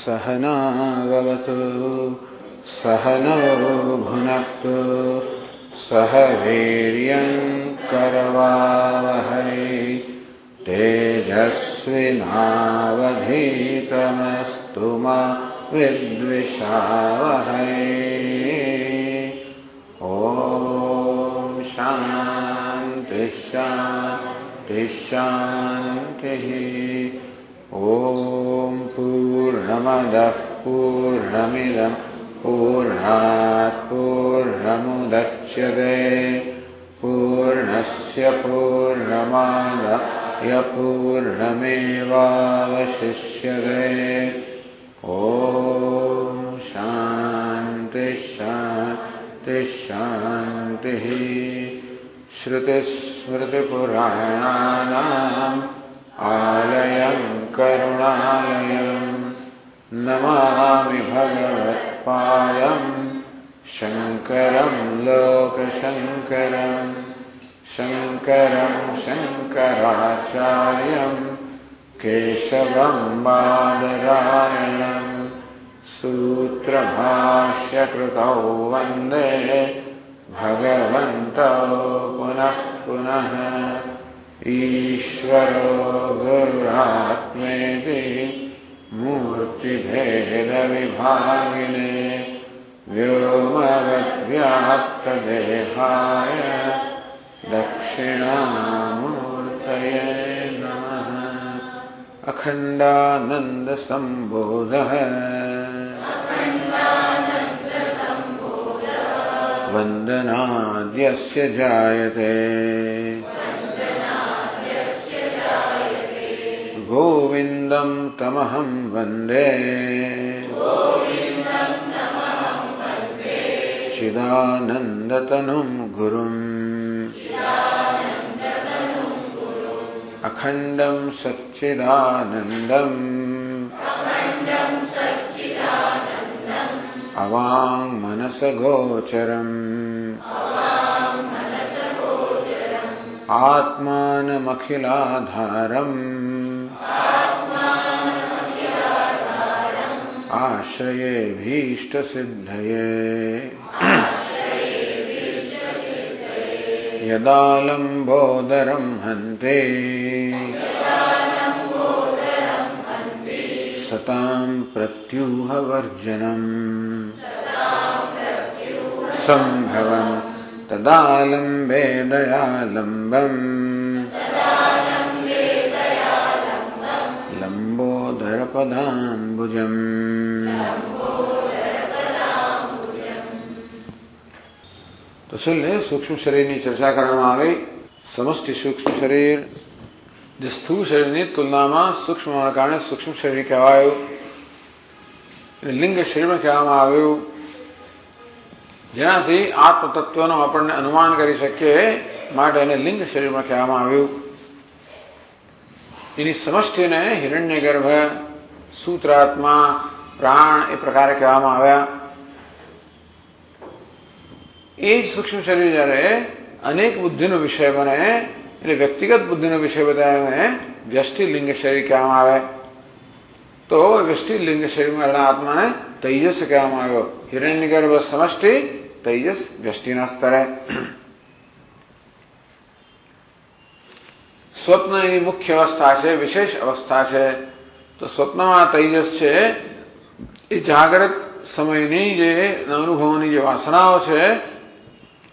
सहनाववतु सहनौ भुनक्तु सह वीर्यं करवावहै तेजस्विनावधीतमस्तु मा विद्विषावहै। ॐ शान्ति शान्ति शान्तिः। ॐ पूर्णमदः पूर्णमिदं पूर्णात् पूर्णमुदच्यते पूर्णस्य पूर्णमादाय पूर्णमेवावशिष्यते। ॐ शान्ति शान्ति शान्तिः। श्रुतिस्मृतिपुराणानाम् आलयं करुणालयं नमामि भगवत्पादं शङ्करं लोकशङ्करं शङ्करं शङ्कराचार्यं केशवं बादरायणं सूत्रभाष्यकृतौ वन्दे भगवन्तौ पुनः पुनः। ईश्वरो गुरुरात्मेति मूर्तिभेदविभागिने व्योमवद्व्याप्तदेहाय दक्षिणामूर्तये नमः। अखण्डानन्दसम्बोधः वन्दनाद्यस्य जायते गोविन्दं तमहं वन्दे चिदानन्दतनुं गुरुम् अखण्डं सच्चिदानन्दम् अवाङ्मनसगोचरम् आत्मानमखिलाधारम् आश्रयेऽभीष्टसिद्धये यदालम्बोदरं हन्ते सतां प्रत्यूहवर्जनम् सम्भवं तदालम्बे दयालम्बम् लंबोदरपदाम्बुजम्। तो सुन ले, सूक्ष्म शरीर की चर्चा કરવામાં આવી। સમષ્ટિ સૂક્ષ્મ શરીર જે સ્થૂળ શરીરની તુલનામાં સૂક્ષ્મ હોવાના કારણે સૂક્ષ્મ શરીર કહેવાયું। લિંગ શરીરમાં કહેવામાં આવ્યું જેનાથી આત્મતત્વનો આપણને અનુમાન કરી શકીએ માટે એને લિંગ શરીરમાં કહેવામાં આવ્યું। એની સમષ્ટિને હિરણ્યગર્ભ સૂત્રાત્મા પ્રાણ એ પ્રકારે કહેવામાં આવ્યા। એ જ સૂક્ષ્મ શરીર જયારે અનેક બુદ્ધિનો વિષય બને એટલે વ્યક્તિગત બુદ્ધિનો વિષય બતાવીને વ્યષ્ટિ લિંગ શરીર કહેવામાં આવે। તો વ્યષ્ટિ લિંગ શરીરમાં રહેલા આત્માને તૈજસ કહેવામાં આવ્યો। હિરણ્યગર્ભ સમષ્ટિ તૈજસ વ્યષ્ટિના સ્તરે। સ્વપ્ન એની મુખ્ય અવસ્થા છે, વિશેષ અવસ્થા છે। તો સ્વપ્નમાં તૈજસ છે એ જાગ્રત સમયની જે અનુભવોની જે વાસનાઓ છે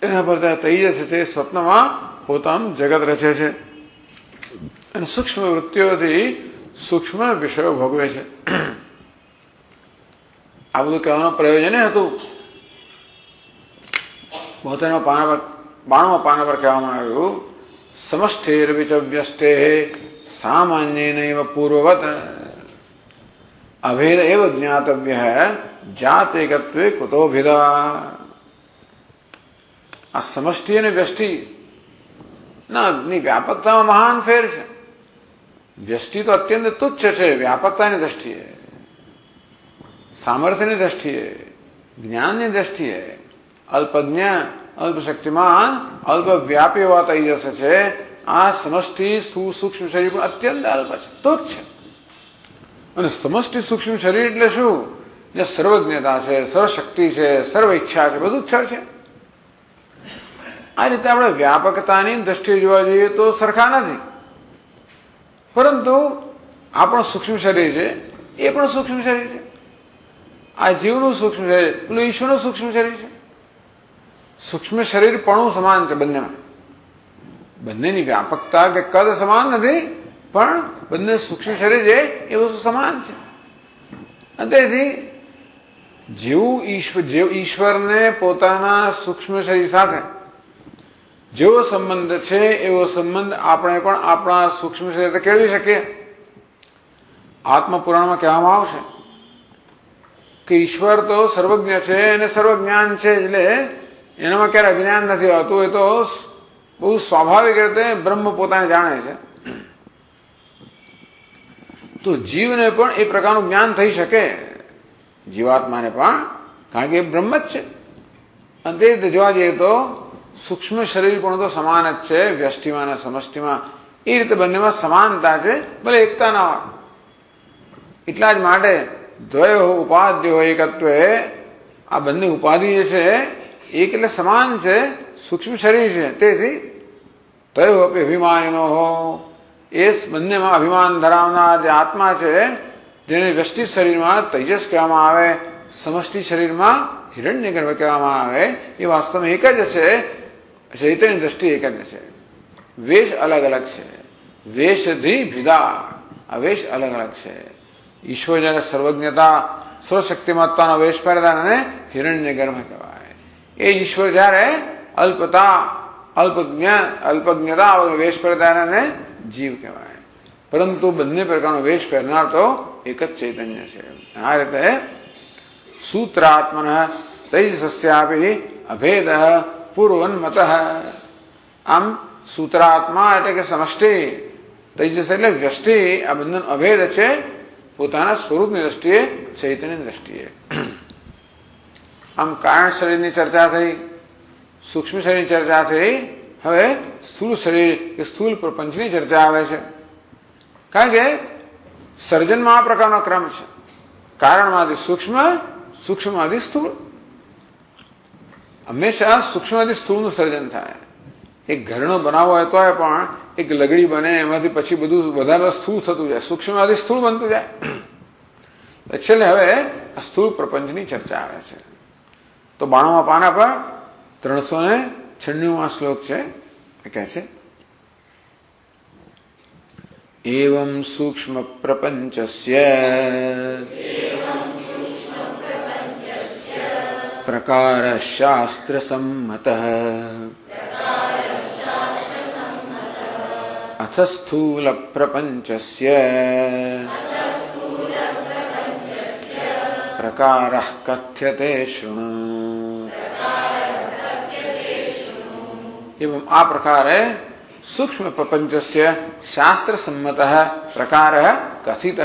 એના પર તૈજસ છે સ્વપ્નમાં પોતાનું જગત રચે છે અને સૂક્ષ્મ વૃત્તિઓથી સૂક્ષ્મ વિષયો ભોગવે છે। આ બધું કહેવાનું પ્રયોજન હતું। 92 પાના પર કહેવામાં આવ્યું સમષ્ટિર્વિચ સામાન્યેનૈવ પૂર્વવત અભેદ એવ જ્ઞાતવ્ય જાતેકત્વે કુતોભિદા। આ સમષ્ટિ અને વ્યષ્ટિ ની વ્યાપકતામાં મહાન ફેર છે। વ્યષ્ટિ તો અત્યંત તુચ્છ છે વ્યાપકતાની દ્રષ્ટિએ, સામર્થ્યની દ્રષ્ટિએ, જ્ઞાનની દ્રષ્ટિએ. અલ્પજ્ઞ, અલ્પશક્તિમાન, અલ્પવ્યાપી એવા તેજસ છે. આ સમષ્ટિ સૂક્ષ્મ શરીર પણ અત્યંત અલ્પ છે, તુચ્છ છે. અને સમષ્ટિ સૂક્ષ્મ શરીર એટલે શું? જે સર્વજ્ઞતા છે, સર્વશક્તિ છે, સર્વ ઈચ્છા છે, બધું જ છે. આ રીતે આપણે વ્યાપકતાની દ્રષ્ટિએ જોવા જઈએ તો સરખા નથી. પરંતુ આ પણ સૂક્ષ્મ શરીર છે, એ પણ સૂક્ષ્મ શરીર છે. આ જીવનું સૂક્ષ્મ શરીર, પેલું ઈશ્વરનું સૂક્ષ્મ શરીર છે. સૂક્ષ્મ શરીર પણ સમાન છે બંનેમાં. બંનેની વ્યાપકતા કે કદ સમાન નથી, પણ બંને સૂક્ષ્મ શરીર છે એ વસ્તુ સમાન છે. અને તેથી જેવું ઈશ્વરને પોતાના સૂક્ષ્મ શરીર સાથે જેવો સંબંધ છે એવો સંબંધ આપણે પણ આપણા સૂક્ષ્મ શરીર કેળવી શકીએ. આત્મપુરાણમાં કહેવામાં આવશે કે ઈશ્વર તો સર્વજ્ઞ છે અને સર્વજ્ઞાન છે, એટલે એનામાં ક્યારે અજ્ઞાન નથી હોતું. એ તો બહુ સ્વાભાવિક રીતે બ્રહ્મ પોતાને જાણે છે. તો જીવને પણ એ પ્રકારનું જ્ઞાન થઈ શકે, જીવાત્માને પણ, કારણ કે એ બ્રહ્મ જ છે. અને તે રીતે જોવા જઈએ તો સૂક્ષ્મ શરીર પણ તો સમાન જ છે વ્યષ્ટિમાં અને સમષ્ટિમાં. એ રીતે બંનેમાં સમાનતા છે, ભલે એકતા ના હોય. એટલા જ માટે દ્વયો ઉપાધ્યો એકત્વે, આ બંને ઉપાધિ જે છે એક એટલે સમાન છે, સૂક્ષ્મ શરીર છે. તેથી તયો અપી અભિમાનીનો હો, એ બંનેમાં અભિમાન ધરાવનાર જે આત્મા છે, જેને વ્યષ્ટિ શરીરમાં તેજસ કહેવામાં આવે, સમષ્ટિ શરીરમાં હિરણ્યગર્ભ કહેવામાં આવે, એ વાસ્તવમાં એક જ છે. ચૈતન્ય દ્રષ્ટિ એક જ છે. વેશ અલગ અલગ છે. વેશથી ભિદા, આ વેશ અલગ અલગ છે. ઈશ્વર જયારે સર્વજ્ઞતા, સર્વશક્તિમત્તાનો વેશ પહેરતા અને હિરણ્યગર્ભ કહેવાય. એ ઈશ્વર જયારે અલ્પતા, અલ્પજ્ઞતા વેશ પહેરતા અને જીવ કહેવાય. પરંતુ બંને પ્રકારનો વેશ પહેરનાર તો એક જ ચૈતન્ય છે. આ રીતે સૂત્રાત્મન તૈજસ્યાપી અભેદ પૂર્વન્મત. આમ સૂત્રાત્મા એટલે કે સમષ્ટિ, તેજસ એટલે વ્યષ્ટિ, આ બંધન અભેદ છે પોતાના સ્વરૂપની દ્રષ્ટિએ, ચૈતન્યની દ્રષ્ટિએ. આમ કારણ શરીરની ચર્ચા થઈ, સૂક્ષ્મ શરીરની ચર્ચા થઈ, હવે સ્થૂળ શરીર કે સ્થૂળ પ્રપંચની ચર્ચા આવે છે. કારણ કે સર્જનમાં આ પ્રકારનો ક્રમ છે. કારણમાંથી સૂક્ષ્મ, સૂક્ષ્મમાંથી સ્થૂળ. હંમેશા સૂક્ષ્મથી સ્થૂળનું સર્જન થાય. એક ઘરનો બનાવો હોય તો પણ એક લગડી બને, એમાંથી પછી બધું વધારે સ્થૂળ થતું જાય, સૂક્ષ્મમાંથી સ્થૂળ બનતું જાય. છેલ્લે હવે સ્થૂળ પ્રપંચની ચર્ચા આવે છે. તો 92મા પાના પર 396મા શ્લોક છે. એ કહે છે એવં સૂક્ષ્મ પ્રપંચસ્ય પ્રકાર શાસ્ત્ર સંમત અથ સ્થૂલ પ્રપંચસ્ય પ્રકાર કથ્યતે શૃણુ. એવં આ પ્રકારે સૂક્ષ્મ પ્રપંચસ્ય શાસ્ત્ર સંમત પ્રકાર કથિત.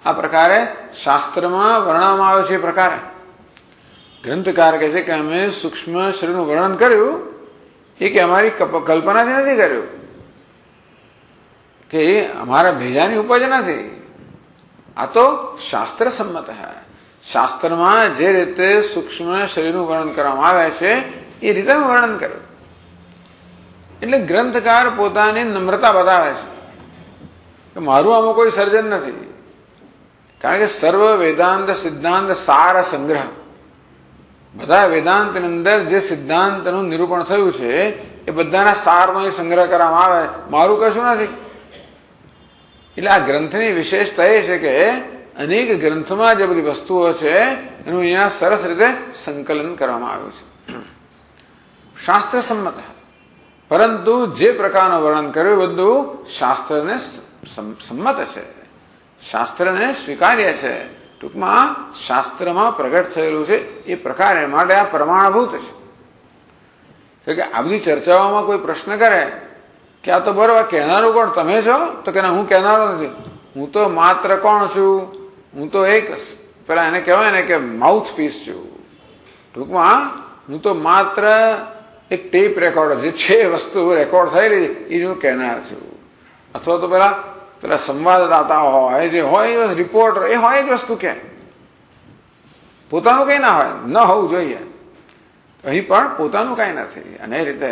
આ પ્રકારે શાસ્ત્રમાં વર્ણવવામાં આવે છે. એ પ્રકારે ગ્રંથકાર કહે છે કે અમે સૂક્ષ્મ શરીરનું વર્ણન કર્યું એ કે અમારી કલ્પનાથી નથી કર્યું, કે અમારા ભેજાની ઉપજ નથી. આ તો શાસ્ત્ર સંમત. શાસ્ત્રમાં જે રીતે સૂક્ષ્મ શરીરનું વર્ણન કરવામાં આવે છે એ રીતે વર્ણન કર્યું. એટલે ગ્રંથકાર પોતાની નમ્રતા બતાવે છે કે મારું આમાં કોઈ સર્જન નથી. કારણ કે સર્વ વેદાંત સિદ્ધાંત સાર સંગ્રહ, બધા વેદાંતની અંદર જે સિદ્ધાંતનું નિરૂપણ થયું છે એ બધાના સારનો સંગ્રહ કરવામાં આવે, મારું કશું નથી. એટલે આ ગ્રંથની વિશેષતા એ છે કે અનેક ગ્રંથમાં જે બધી વસ્તુઓ છે એનું અહીંયા સરસ રીતે સંકલન કરવામાં આવ્યું છે. શાસ્ત્ર સંમત, પરંતુ જે પ્રકારનું વર્ણન કર્યું બધું શાસ્ત્રને સંમત છે, શાસ્ત્રને સ્વીકાર્ય છે. ટૂંકમાં શાસ્ત્રમાં પ્રગટ થયેલું છે એ પ્રકારે માટે આ પ્રમાણભૂત છે. કે આ બધી ચર્ચાઓમાં કોઈ પ્રશ્ન કરે કે આ તો બરોબર, કહેનારું કોણ? તમે છો? તો કે હું કહેનારો નથી, હું તો માત્ર કોણ છું? હું તો એક પેલા એને કહેવાય ને કે માઉથ પીસ છું. ટૂંકમાં હું તો માત્ર એક ટેપ રેકોર્ડર, જે છે વસ્તુ રેકોર્ડ થયેલી એ હું કહેનાર છું. અથવા તો પેલા સંવાદદાતા હોય, જે હોય રિપોર્ટર, એ હોય જ વસ્તુ કે પોતાનું કઈ ના હોય, ન હોવું જોઈએ. અહીં પણ પોતાનું કઈ નથી. અને એ રીતે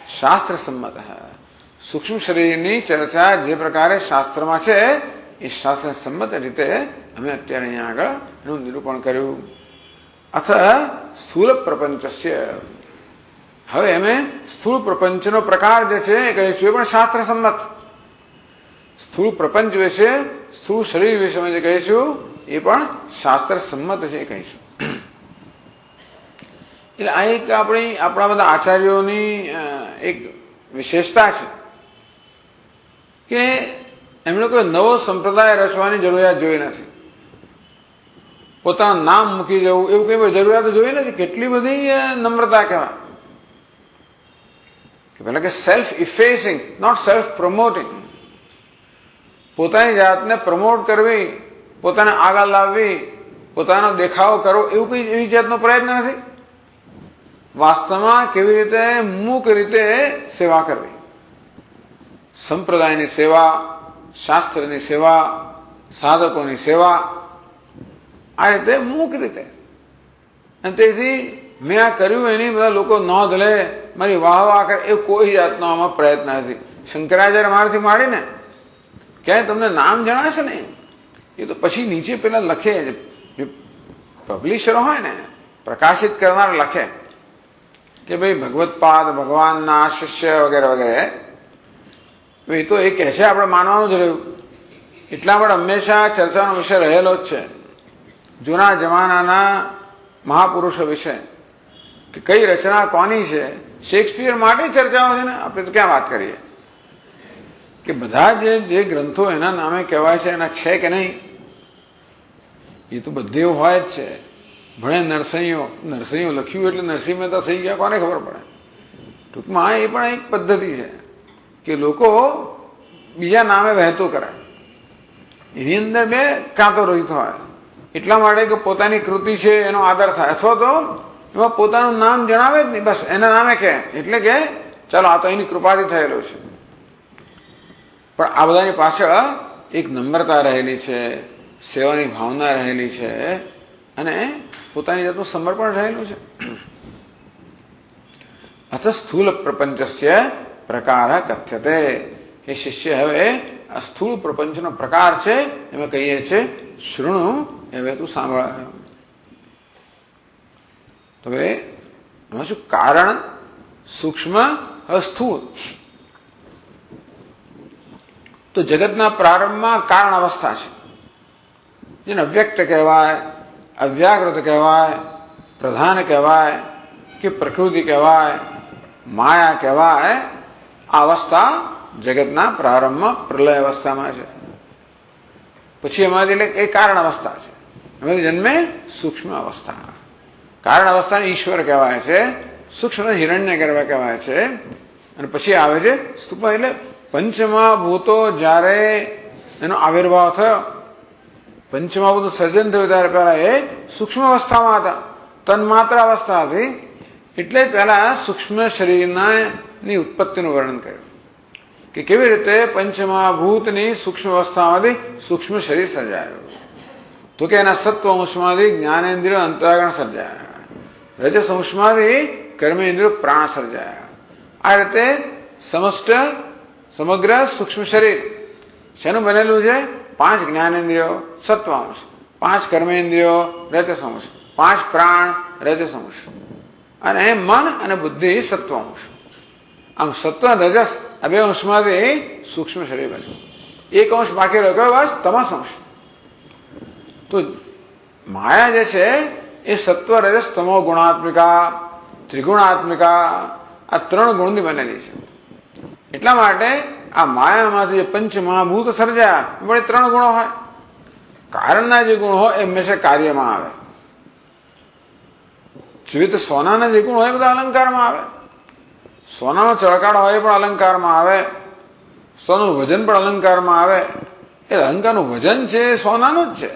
શાસ્ત્ર સંમત સૂક્ષ્મ શરીરની ચર્ચા જે પ્રકારે શાસ્ત્રમાં છે એ શાસ્ત્ર સંમત રીતે અમે અત્યારે અહીંયા આગળ એનું નિરૂપણ કર્યું. અથ સ્થૂલ પ્રપંચસ્ય, હવે અમે સ્થૂળ પ્રપંચનો પ્રકાર જે છે એ કહીશું, એ પણ શાસ્ત્ર સંમત. સ્થૂળ પ્રપંચ વિશે, સ્થૂળ શરીર વિશે જે કહીશું એ પણ શાસ્ત્ર સંમત છે એ કહીશું. એટલે આ એક આપણા બધા આચાર્યોની એક વિશેષતા છે કે એમણે કોઈ નવો સંપ્રદાય રચવાની જરૂરિયાત જોઈ નથી. પોતાનું નામ મૂકી જવું એવું કઈ જરૂરિયાત જોઈ નથી. કેટલી બધી નમ્રતા કહેવાય કે પેલા કે સેલ્ફ ઇફેસિંગ, નોટ સેલ્ફ પ્રોમોટિંગ. પોતાની જાતને પ્રમોટ કરવી, પોતાને આગળ લાવવી, પોતાનો દેખાવો કરવો, એવું કઈ એવી જાતનો પ્રયત્ન નથી. વાસ્તવમાં કેવી રીતે મૂક રીતે સેવા કરવી, સંપ્રદાયની સેવા, શાસ્ત્રની સેવા, સાધકોની સેવા, આ રીતે મૂક રીતે. અને તેથી મેં આ કર્યું એની બધા લોકો નોંધ લે, મારી વાહ વાહ કરે, એ કોઈ જાતનો આમાં પ્રયત્ન નથી. શંકરાચાર્ય મારાથી માંડીને ક્યાંય તમને નામ જણાશે ને એ તો પછી નીચે પેલા લખે, જે પબ્લિશરો હોય ને, પ્રકાશિત કરનાર લખે કે ભાઈ ભગવત્પાદ ભગવાનના શિષ્ય વગેરે વગેરે. એ તો એ કહે છે, આપણે માનવાનું જ રહ્યું. એટલા માટે હંમેશા ચર્ચાનો વિષય રહેલો જ છે જૂના જમાનાના મહાપુરુષો વિશે, કે કઈ રચના કોની છે. શેક્સપિયર માટે ચર્ચાઓ છે ને, આપણે તો ક્યાં વાત કરીએ કે બધા જે ગ્રંથો એના નામે કહેવાય છે એના છે કે નહીં, એ તો બધે હોય જ છે. ભણે નરસિંહો લખ્યું એટલે નરસિંહ મહેતા થઈ ગયા, કોને ખબર પડે. ટૂંકમાં એ પણ એક પદ્ધતિ છે કે લોકો બીજા નામે વહેતું કરે, એની અંદર બે કાંતો રહિત હોય. એટલા માટે કે પોતાની કૃતિ છે એનો આદર થાય, અથવા તો એમાં પોતાનું નામ જણાવે જ નહીં, બસ એના નામે કે, એટલે કે ચાલો આ તો એની કૃપાથી થયેલું છે. પણ આ બધાની પાછળ એક નમ્રતા રહેલી છે, સેવાની ભાવના રહેલી છે, અને પોતાની જાતનું સમર્પણ રહેલું છે. અથ સ્થૂલ પ્રપંચસ્ય પ્રકાર કથ્યતે. એ શિષ્ય હવે આ સ્થૂળ પ્રપંચનો પ્રકાર છે એમાં કહીએ છીએ શૃણુ, હવે તું સાંભળ. તો હવે એમાં શું કારણ? સૂક્ષ્મ સ્થૂળ. તો જગતના પ્રારંભમાં કારણ અવસ્થા છે, જેને અવ્યક્ત કહેવાય, અવ્યાકૃત કહેવાય, પ્રધાન કહેવાય કે પ્રકૃતિ કહેવાય, માયા કહેવાય. આ અવસ્થા જગતના પ્રારંભમાં પ્રલય અવસ્થામાં છે. પછી એમાંથી એ કારણ અવસ્થા છે, એમાંથી જન્મે સૂક્ષ્મ અવસ્થા. કારણ અવસ્થાને ઈશ્વર કહેવાય છે, સૂક્ષ્મ હિરણ્ય ગર્ભ કહેવાય છે, અને પછી આવે છે સ્થૂપ. એટલે પંચમહાભૂતો જ્યારે એનો આવિર્ભાવ થયો, પંચમહાભૂત સર્જન થયું ત્યારે પહેલા એ સૂક્ષ્મ અવસ્થામાં હતા, તન્માત્ર અવસ્થા હતી. એટલે પહેલા સૂક્ષ્મ શરીરની ઉત્પત્તિનું વર્ણન કર્યું કે કેવી રીતે પંચમહાભૂતની સૂક્ષ્મ અવસ્થામાંથી સૂક્ષ્મ શરીર સર્જાયું. તો કે એના સત્વ અંશમાંથી જ્ઞાનેન્દ્રિય અંતરાગણ સર્જાયા, રજસ અંશમાંથી કર્મેન્દ્રિય પ્રાણ સર્જાયા. આ રીતે સમગ્ર સૂક્ષ્મ શરીર શેનું બનેલું છે? 5 જ્ઞાનેન્દ્રિયો સત્વાંશ, 5 કર્મેન્દ્રિયો રજસંશ, 5 પ્રાણ રજસંશ, અને મન અને બુદ્ધિ સત્વાંશ. આમ સત્વ રજસ આ બે અંશમાંથી સૂક્ષ્મ શરીર બન્યું. એક અંશ બાકી રહ્યો, કયો બસ? તમસ અંશ. તો માયા જે છે એ સત્વ રજસ તમો ગુણાત્મિકા, ત્રિગુણાત્મિકા, આ 3 ગુણની બનેલી છે. એટલા માટે આ માયામાંથી જે પંચમહાભૂત સર્જાયા વડે 3 ગુણો હોય. કારણના જે ગુણ હોય એ હંમેશા કાર્યમાં આવે. શ્વેત સોનાના જે ગુણ હોય એ બધા અલંકારમાં આવે. સોનાનો ચળકાટ હોય પણ અલંકારમાં આવે, સોનાનું વજન પણ અલંકારમાં આવે. એ અલંકારનું વજન છે એ સોનાનું જ છે,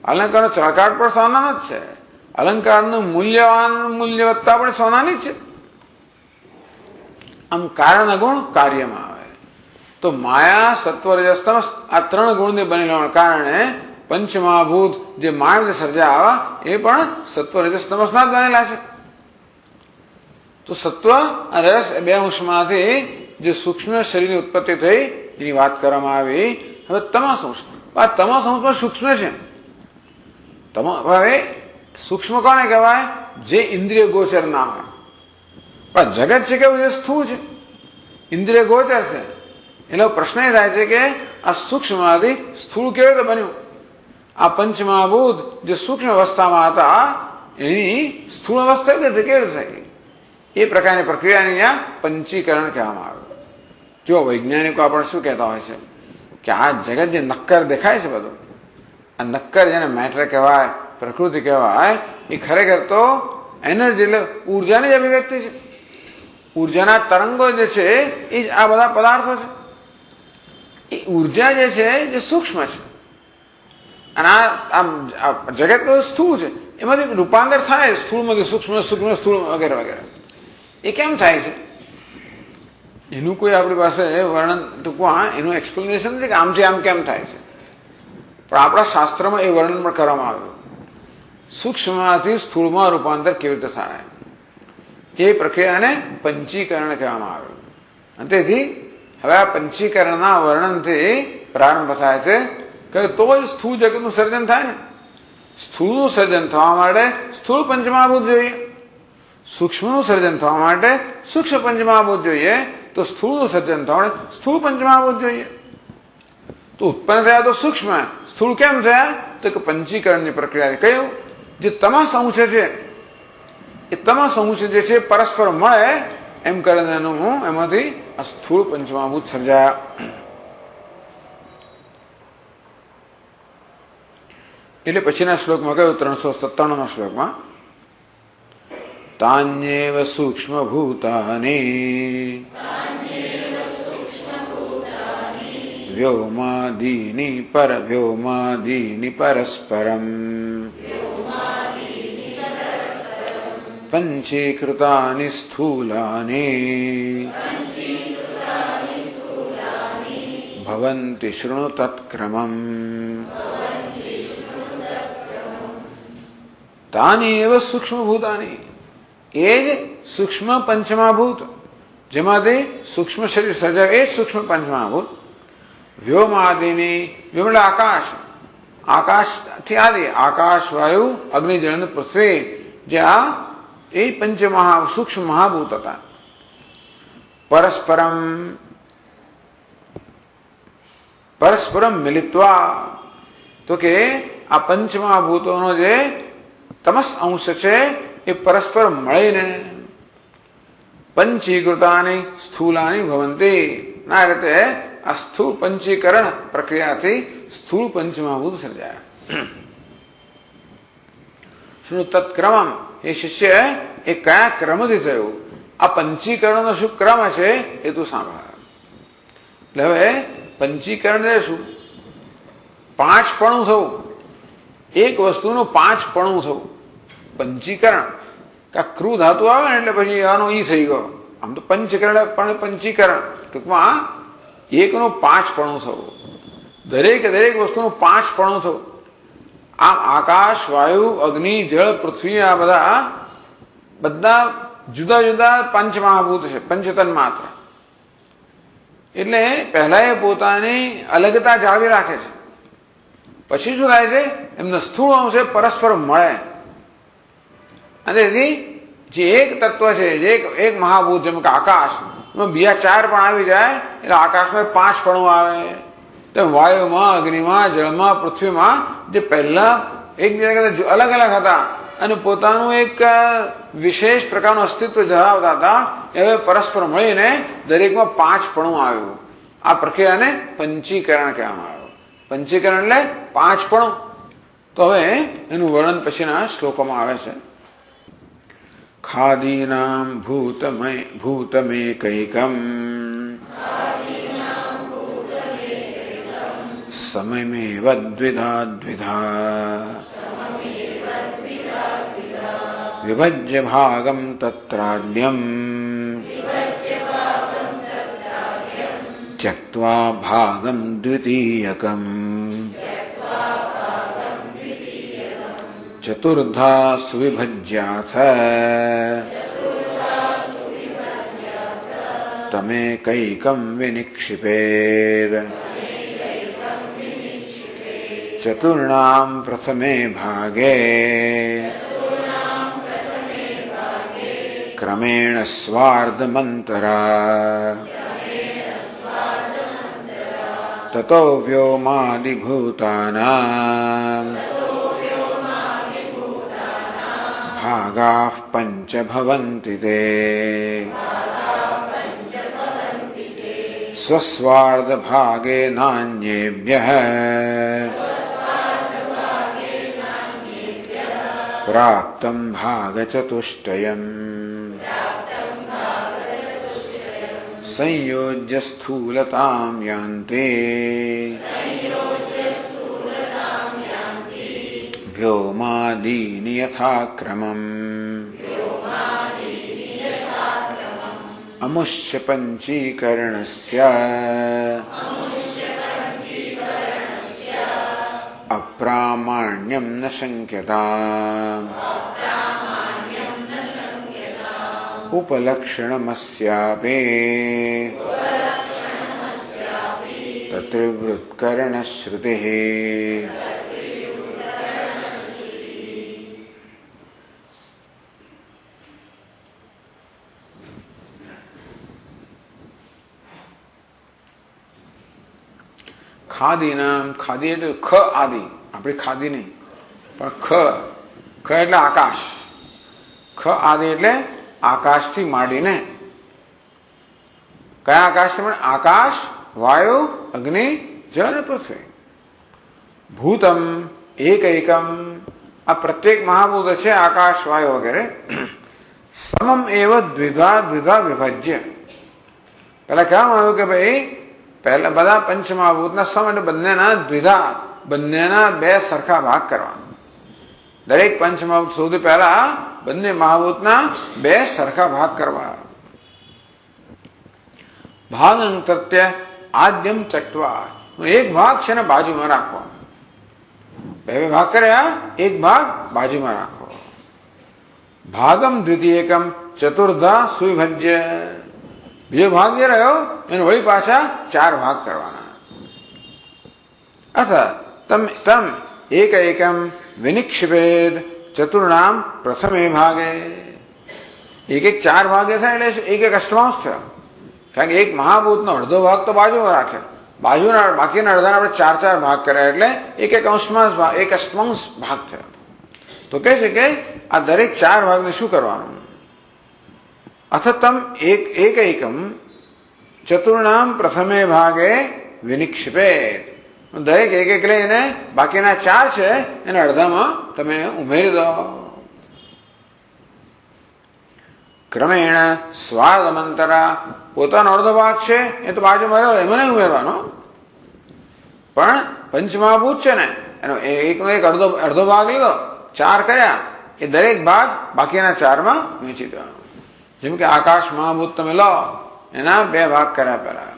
અલંકારનો ચળકાટ પણ સોનાનો જ છે, અલંકારનું મૂલ્યવત્તા પણ સોનાની જ છે. આમ કારણ ગુણ કાર્યમાં આવે. તો માયા, સત્વ, રજસ, તમસ આ 3 ગુણથી બનેલા કારણે પંચમહાભૂત જે માયા સર્જાયા એ પણ સત્વ, રજસ, તમસના જ બનેલા છે. તો સત્વ અને રસ એ 2 અંશમાંથી જે સૂક્ષ્મ શરીરની ઉત્પત્તિ થઈ એની વાત કરવામાં આવી. હવે તમસ અંશ, આ તમસ અંશમાં સૂક્ષ્મ છે. હવે સૂક્ષ્મ કોને કહેવાય? જે ઇન્દ્રિય ગોચર ના હોય. પણ જગત છે કેવું છે? સ્થૂળ છે, ઇન્દ્રિય ગોચર છે. એનો પ્રશ્ન એ થાય છે કે આ સૂક્ષ્મમાંથી સ્થૂળ કેવી રીતે બન્યું? આ પંચમહાભૂત જે સૂક્ષ્મ અવસ્થામાં હતા એની સ્થૂળ અવસ્થા કેવી રીતે થઈ? એ પ્રકારની પ્રક્રિયાને અહીંયા પંચીકરણ કહેવામાં આવે. જો વૈજ્ઞાનિકો આપણે શું કહેતા હોય છે કે આ જગત જે નક્કર દેખાય છે બધું, આ નક્કર જેને મેટર કહેવાય, પ્રકૃતિ કહેવાય, એ ખરેખર તો એનર્જી એટલે ઉર્જાની જ અભિવ્યક્તિ છે. ઉર્જાના તરંગો જે છે એ જ આ બધા પદાર્થો છે. એ ઉર્જા જે છે જે સૂક્ષ્મ છે અને આ જગત તો સ્થૂળ છે. એમાંથી રૂપાંતર થાય સ્થૂળમાંથી સૂક્ષ્મ, સૂક્ષ્મ સ્થૂળ વગેરે વગેરે. એ કેમ થાય છે? એનું કોઈ આપણી પાસે વર્ણન ટૂંકમાં એનું એક્સપ્લેનેશન નથી કે આમથી આમ કેમ થાય છે, પણ આપણા શાસ્ત્રમાં એ વર્ણન પણ કરવામાં આવ્યું. સૂક્ષ્મમાંથી સ્થૂળમાં રૂપાંતર કેવી રીતે થાય એ પ્રક્રિયાને પંચીકરણ કહેવામાં આવ્યું. અને તેથી હવે આ પંચીકરણના વર્ણનથી પ્રારંભ થાય છે કે તો જ સ્થૂળ જગતનું સર્જન થાય ને. સ્થૂળનું સર્જન થવા માટે સ્થૂળ પંચમહાભૂત જોઈએ, સૂક્ષ્મનું સર્જન થવા માટે સૂક્ષ્મ પંચમહાભૂત જોઈએ, તો સ્થૂળનું સર્જન થવા માટે સ્થૂળ પંચમહાભૂત જોઈએ. તો ઉત્પન્ન થયા તો સૂક્ષ્મ, સ્થૂળ કેમ થયા? તો કે પંચીકરણની પ્રક્રિયા. કયું? જે તમસ અંશ છે એ તમસ અંશ જે છે પરસ્પર મળે એમ કરીને એમાંથી આ સ્થૂળ પંચમહાભૂત સર્જાયા. એટલે પછીના શ્લોકમાં કહ્યું 397 શ્લોકમાં તાન્યેવ સૂક્ષ્મભૂતાની વ્યોમાદીની પરસ્પરમ પંચીકૃતાની સ્થૂલાની ભવન્તિ શૃણુ તત્ક્રમમ. તાની એવ સૂક્ષ્મભૂતાની, એ જ સૂક્ષ્મ પંચમહાભૂત જેમાંથી સૂક્ષ્મ શરીર સર્જાય એ જ સૂક્ષ્મ પંચમહાભૂત. વ્યોમાદિની, વ્યોમ એટલે આકાશ, આકાશથી આદિ આકાશ, વાયુ, અગ્નિ, જળ અને પૃથ્વી, જે આ એ સૂક્ષ્મ મહાભૂત હતા. પરસ્પરમ મિલિત્વા, તો કે આ પંચમહાભૂતોનો જે તમસ અંશ છે એ પરસ્પર મળીને પંચીકૃતાની સ્થૂલાની ભવંતી, ના રીતે આ સ્થૂળ પંચીકરણ પ્રક્રિયાથી સ્થૂળ પંચમહાભૂત સર્જાયા. શું તત્ક્રમમ, એ શિષ્ય એ કયા ક્રમથી થયું? આ પંચીકરણનો શું ક્રમ છે એ તું સાંભળ. એટલે હવે પંચીકરણ એટલે શું? 5 પણું થવું, એક વસ્તુનું 5 પણું થવું પંચીકરણ. ક્રૂ ધાતુ આવે ને એટલે પછી આનો ઈ થઈ ગયો. આમ તો પંચકરણ પણ પંચીકરણ ટૂંકમાં એકનું 5 પણું થવું, દરેક વસ્તુનું 5 પણું થવું. આમ આકાશ, વાયુ, અગ્નિ, જળ, પૃથ્વી આ બધા જુદા જુદા પંચમહાભૂત છે, પંચતન માત્ર. એટલે પહેલા એ પોતાની અલગતા જાળવી રાખે છે, પછી શું થાય છે? એમનો સ્થૂળ અંશ પરસ્પર મળે અને તેથી જે એક તત્વ છે, જે એક મહાભૂત જેમ કે આકાશ, એમાં બીજા 4 પણ આવી જાય એટલે આકાશમાં 5 પણું આવે. તેમ વાયુમાં, અગ્નિમાં, જળમાં, પૃથ્વીમાં જે પહેલા એકબીજા અલગ અલગ હતા અને પોતાનું એક વિશેષ પ્રકારનું અસ્તિત્વ ધરાવતા હતા, હવે પરસ્પર મળીને દરેકમાં 5 પણું આવ્યું. આ પ્રક્રિયાને પંચીકરણ કહેવામાં આવ્યું. પંચીકરણ એટલે 5 પણું. તો હવે એનું વર્ણન પછીના શ્લોકોમાં આવે છે. खादीनां भूतमेकैकम् सममेव द्विधा द्विधा विभज्य भागं तत्राद्यम् त्यक्त्वा भागं द्वितीयकम् चतुर्धा सुविभज्याथ तमेकैकं विनिक्षिपेत् चतुर्णां प्रथमे भागे क्रमेण स्वार्धमन्तरा ततो व्योमादिभूतानां भागाः पञ्च भवन्ति ते स्वस्वार्धभागे नान्येभ्यः प्राप्तं भागचतुष्टयम् संयोज्य स्थूलतां यान्ति व्योमादीनि यथाक्रमम् अमुष्य पञ्चीकरणस्य अप्रामाण्यं न शङ्क्यताम् उपलक्षणमस्यापि तत्रिवृत्करणश्रुतिः ખાદીનામ ખાદી એટલે ખ આદિ આપણી ખાદી નહીં પણ ખ એટલે આકાશ ખ આદિ એટલે આકાશથી માંડીને કયા આકાશથી માંડી આકાશ વાયુ અગ્નિ જળ અને પૃથ્વી ભૂતમ એકૈકમ આ પ્રત્યેક મહાભૂત છે આકાશ વાયુ વગેરે સમમ એવ દ્વિધા દ્વિધા વિભાજ્ય પેલા કહેવામાં આવ્યું કે ભાઈ પહેલા બધા પંચમહાભૂતના સમ એટલે બંનેના દ્વિધા બંનેના બે સરખા ભાગ કરવા દરેક પંચમહાભૂત સૌથી પહેલા બંને મહાભૂતના બે સરખા ભાગ કરવા ભાગ અંતત્ય આદ્યમ ચક્વા એક ભાગ છે ને બાજુમાં રાખવો બે બે ભાગ કર્યા એક ભાગ બાજુમાં રાખવો ભાગમ દ્વિતીયકમ ચતુર્ધા સુવિભજ્ય બીજો ભાગ જે રહ્યો એને વળી પાછા ચાર ભાગ કરવાના અથ તમ એકૈકમ વિનિક્ષિપેદ ચતુર્ણામ પ્રથમે ભાગે એક એક ચાર ભાગે થાય એટલે એક એક અષ્ટમાંશ થયો કારણ કે એક મહાભૂતનો અડધો ભાગ તો બાજુમાં રાખે બાજુના બાકીના અડધાના આપણે ચાર ચાર ભાગ કર્યા એટલે એક એક અંશમાંશ ભાગ એક અષ્ટમાંશ ભાગ થયો તો કહે છે કે આ દરેક ચાર ભાગને શું કરવાનું अथ तम एकैकम चतुर्णाम प्रथमे भागे विनिक्षिपेत दरेक एक एक लઈને બાકીના ચાર છે એને અડધામાં તમે ઉમેરી દો ક્રમેણ સ્વાર્ધમંતરા પોતાનો અડધો ભાગ છે એ તો બાજુમાં રહ્યો એમાં નહીં ઉમેરવાનો પણ પંચમહાભૂત છે ને એનો એકનો એક અડધો ભાગ લીધો ચાર કર્યા એ દરેક ભાગ બાકીના ચારમાં વહેંચી દેવાનો જેમ કે આકાશ મહાભૂત તમે લો એના બે ભાગ કર્યા પેલા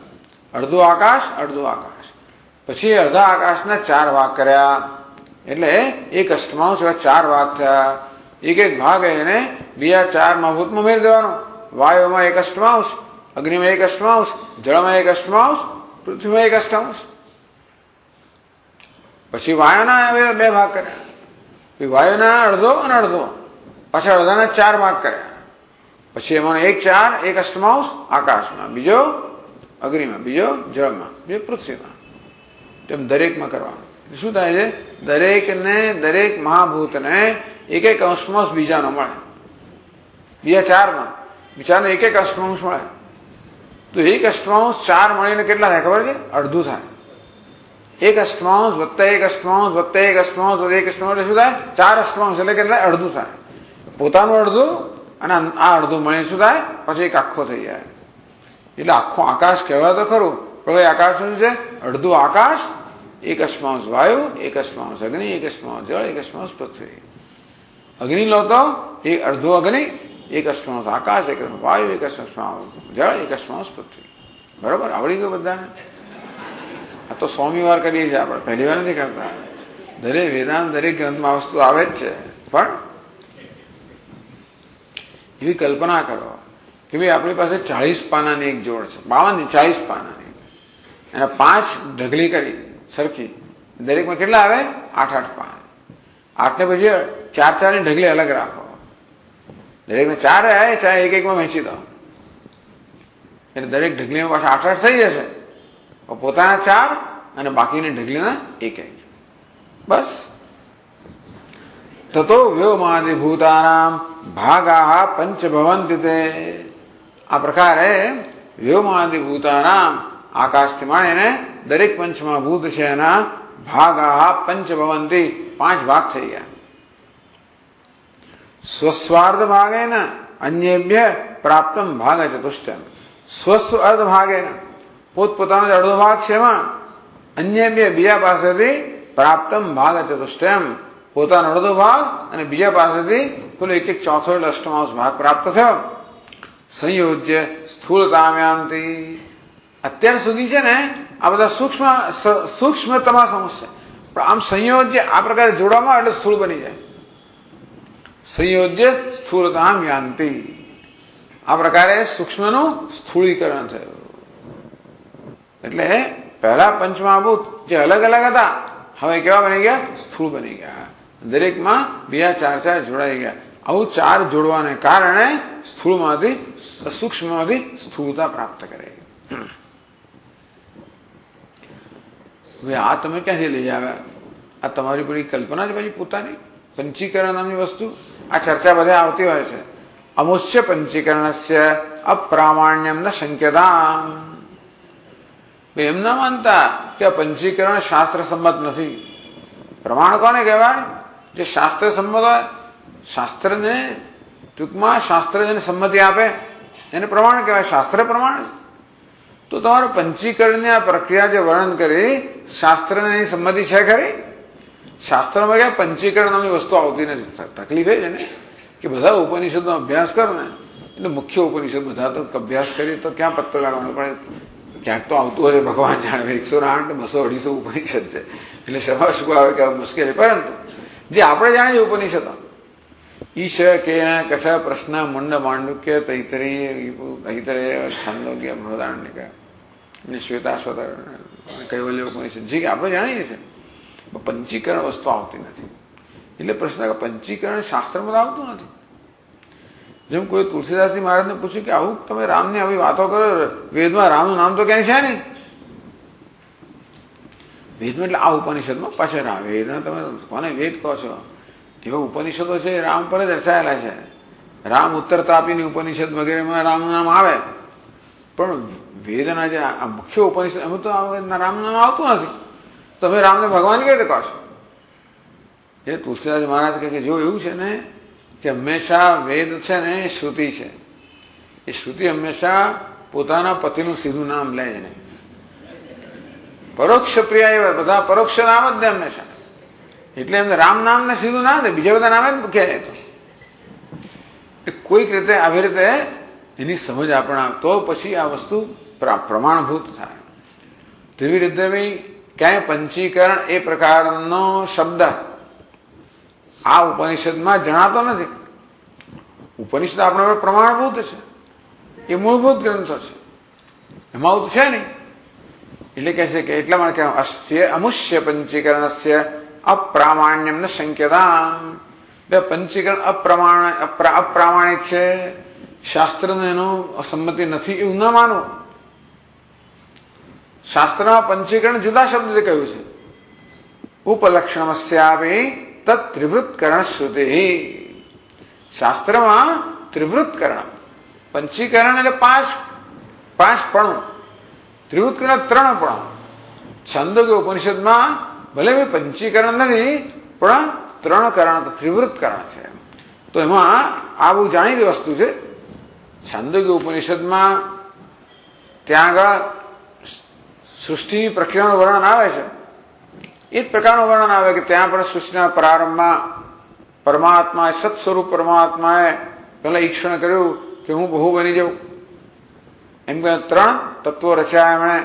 અડધું આકાશ પછી અડધા આકાશના ચાર ભાગ કર્યા એટલે એક અષ્ટમાંશ એવા ચાર ભાગ થયા એક એક ભાગ એને બીજા ચાર મહાભૂતમાં ઉમેરી દેવાનો વાયુમાં એક અષ્ટમાંશ અગ્નિમાં એક અષ્ટમાંશ જળમાં એક અષ્ટમાંશ પૃથ્વીમાં એક અષ્ટમાંશ પછી વાયુના બે ભાગ કર્યા વાયુના અડધો અને અડધો પાછા અડધાના ચાર ભાગ કર્યા પછી એમાં એક ચાર એક અષ્ટમાંશ આકાશમાં બીજો અગ્નિમાં બીજો જળમાં બીજો પૃથ્વીમાં તેમ દરેકમાં કરવાનું શું થાય છે દરેક મહાભૂતને એક એક અંશમાંશ બીજાનો મળે બીજા ચારમાં બીજાનો એક એક અષ્ટમાંશ મળે તો એક અષ્ટમાંશ ચાર મળીને કેટલા થાય ખબર છે અડધું થાય એક અષ્ટમાંશ વત્તા એક અષ્ટમાંશ વત્તા એક અષ્ટમાંશ વત્તા એક અષ્ટમાંશ એટલે શું થાય ચાર અષ્ટમાંશ એટલે કેટલા અડધું થાય પોતાનું અડધું અને આ અડધું મળે શું થાય? પછી એક આખો થઈ જાય. એટલે આખો આકાશ કહેવાય તો ખરું, પણ એ આકાશ શું છે? અડધું આકાશ, એક અશ્માંશ વાયુ, એક અશ્માંશ અગ્નિ, એક અશ્માંશ જળ, એક અશ્માંશ પૃથ્વી. અગ્નિ લો તો એ અડધું અગ્નિ, એક અશ્માંશ આકાશ, એક વાયુ, એક અશ્માંશ જળ, એક અશ્માંશ પૃથ્વી. બરોબર? આવડી ગયું બધાને? આ તો 100મી વાર કરીએ છીએ આપણે, પહેલી વાર નથી કરતા. દરેક વેદાંત, દરેક ગ્રંથમાં વસ્તુ આવે જ છે. પણ એવી કલ્પના કરો કે ભાઈ આપણી પાસે 40 પાનાની એક જોડ છે, 52 40 પાનાની, અને 5 ઢગલી કરી સરખી, દરેકમાં કેટલા આવે? 8 પાન. 8 ને પછી 4 ની ઢગલી અલગ રાખો. દરેકને 4 આવે, ચાહે એક એકમાં વહેંચી દો, એટલે દરેક ઢગલીમાં પાછા 8 થઈ જશે. પોતાના 4 અને બાકીની ઢગલીના 1 બસ. તતો વ્યોમાદિભૂતાનામ ભાગા પંચ ભવંતિ તે. આ પ્રકારે વ્યોમાદિભૂતાનામ, આકાશથી માંડીને દરેક પંચમાં ભૂત છે એના ભાગા પંચ ભવંતિ, 5 ભાગ થઈ ગયા. સ્વસ્વાર્ધ ભાગેન અન્યેભ્ય પ્રાપ્તમ ભાગ ચતુષ્ટયમ. સ્વસ્વ અર્ધ ભાગેન, પોતપોતાનો અડધો ભાગ છે એમાં, અન્યેભ્ય બીજા પાસેથી પ્રાપ્તમ ભાગ ચતુષ્ટયમ, પોતાનો અડધો ભાગ અને બીજા પાસેથી પેલો એક ચોથો એટલે અષ્ટમાંશ ભાગ પ્રાપ્ત થયો. સંયોજ્ય સ્થૂળતામ્યાંતિ. અત્યાર સુધી છે ને આ બધા સૂક્ષ્મતમ સમસ્યા, પણ આમ સંયોજ્ય આ પ્રકારે જોડવામાં એટલે સ્થૂળ બની જાય. સંયોજ્ય સ્થૂળતામ્યાંતિ. આ પ્રકારે સૂક્ષ્મનું સ્થૂળીકરણ થયું. એટલે પહેલા પંચમહાભૂત જે અલગ અલગ હતા, હવે કેવા બની ગયા? સ્થૂળ બની ગયા. દરેકમાં બીજા 4 જોડાઈ ગયા. આવું 4 જોડવાને કારણે સ્થૂળમાંથી, સૂક્ષ્મમાંથી સ્થૂળતા પ્રાપ્ત કરે. હવે આ તમે ક્યાંથી લઈ આવ્યા? આ તમારી બધી કલ્પના જ પછી પોતાની પંચીકરણ નામની વસ્તુ. આ ચર્ચા બધે આવતી હોય છે. અમુષ્ય પંચીકરણસ્ય અપ્રામાણ્યમ ન શંક્યતા. એમ ના માનતા કે આ પંચીકરણ શાસ્ત્ર સંમત નથી. પ્રમાણ કોને કહેવાય? જે શાસ્ત્ર સંમત હોય. શાસ્ત્રને ટૂંકમાં શાસ્ત્ર જેને સંમતિ આપે એને પ્રમાણ કહેવાય. શાસ્ત્ર પ્રમાણ. તો તમારું પંચીકરણની આ પ્રક્રિયા જે વર્ણન કરી, શાસ્ત્રની સંમતિ છે ખરી? શાસ્ત્રમાં ક્યાં પંચીકરણ નામની વસ્તુ આવતી નથી. તકલીફ એ છે ને કે બધા ઉપનિષદનો અભ્યાસ કરો ને, એટલે મુખ્ય ઉપનિષદ બધા તો અભ્યાસ કરીએ તો ક્યાં પત્તો લાગવાનો પડે? ક્યાંક તો આવતું હોય, ભગવાન જાણે. 108, 200, 250 ઉપનિષદ છે, એટલે સભા શું આવે કે મુશ્કેલી. પરંતુ જે આપણે જાણીએ ઉપનિષદો, ઈશ કેણ કઠ પ્રશ્ન મુંડ માંડુક્ય તૈતરેય છાંદોગ્ય બૃહદારણ્યક અને શ્વેતાશ્વતર કૈવલ્ય ઉપનિષદ, જે આપણે જાણીએ છીએ. પંચીકરણ વસ્તુ આવતી નથી. એટલે પ્રશ્ન કે પંચીકરણ શાસ્ત્રમાં તો આવતું નથી. જેમ કોઈ તુલસીદાસજી મહારાજને પૂછ્યું કે આવું તમે રામની આવી વાતો કરો, વેદમાં રામનું નામ તો ક્યાંય છે નહીં. વેદમાં એટલે આ ઉપનિષદમાં પાછળ રામ. વેદમાં તમે કોને વેદ કહો છો? એવા ઉપનિષદો છે રામ પર જ રચાયેલા છે. રામ ઉત્તર તાપીની ઉપનિષદ વગેરેમાં રામનું નામ આવે, પણ વેદના જે આ મુખ્ય ઉપનિષદ એમાં તો રામનું નામ આવતું નથી. તમે રામને ભગવાન કેવી રીતે કહો છો? એ તુલસીદાસ મહારાજ કહે કે જો એવું છે ને કે હંમેશા વેદ છે ને એ શ્રુતિ છે. એ શ્રુતિ હંમેશા પોતાના પતિનું સીધું નામ લે છે. પરોક્ષ પ્રિય એવા બધા પરોક્ષ નામ જ દે હંમેશા. એટલે એમને રામ નામ ને સીધું ના દે, બીજા બધા નામે જ કહે. તો કોઈક રીતે આવી રીતે એની સમજ આપણે તો પછી આ વસ્તુ પ્રમાણભૂત થાય. તેવી રીતે ભાઈ ક્યાંય પંચીકરણ એ પ્રકારનો શબ્દ આ ઉપનિષદમાં જણાતો નથી. ઉપનિષદ આપણા પ્રમાણભૂત છે, એ મૂળભૂત ગ્રંથો છે, એમાં આવું છે નહીં. એટલે કહે છે કે એટલા માટે અસ્ય અમુષ્ય પંચીકરણસ્ય અપ્રામાણ્યમ ન શંક્યતા. પંચીકરણ અપ્રામાણિક છે, શાસ્ત્રને એનો સંમતિ નથી એવું ન માનવું. શાસ્ત્રમાં પંચીકરણ જુદા શબ્દથી કહ્યું છે. ઉપલક્ષણસ્યાપી તત્ ત્રિવૃત્કરણ શ્રુતિ. શાસ્ત્રમાં ત્રિવૃત્કરણ, પંચીકરણ એટલે 5 પણું, ત્રિવૃત્કરણ 3 પણું. છંદોગ્ય ઉપનિષદમાં ભલે પંચીકરણ નથી પણ 3 કરણ ત્રિવૃત્કરણ છે. તો તો એમાં આ બહુ જાણીતી વસ્તુ છે. છાંદોગ્ય ઉપનિષદમાં ત્યાં આગળ સૃષ્ટિની પ્રક્રિયાનું વર્ણન આવે છે. એ જ પ્રકારનું વર્ણન આવે કે ત્યાં પણ સૃષ્ટિના પ્રારંભમાં પરમાત્માએ સત સ્વરૂપ પરમાત્માએ પહેલા ઈક્ષણ કર્યું કે હું બહુ બની જાઉં. એમ કે 3 તત્વો રચ્યા એમણે,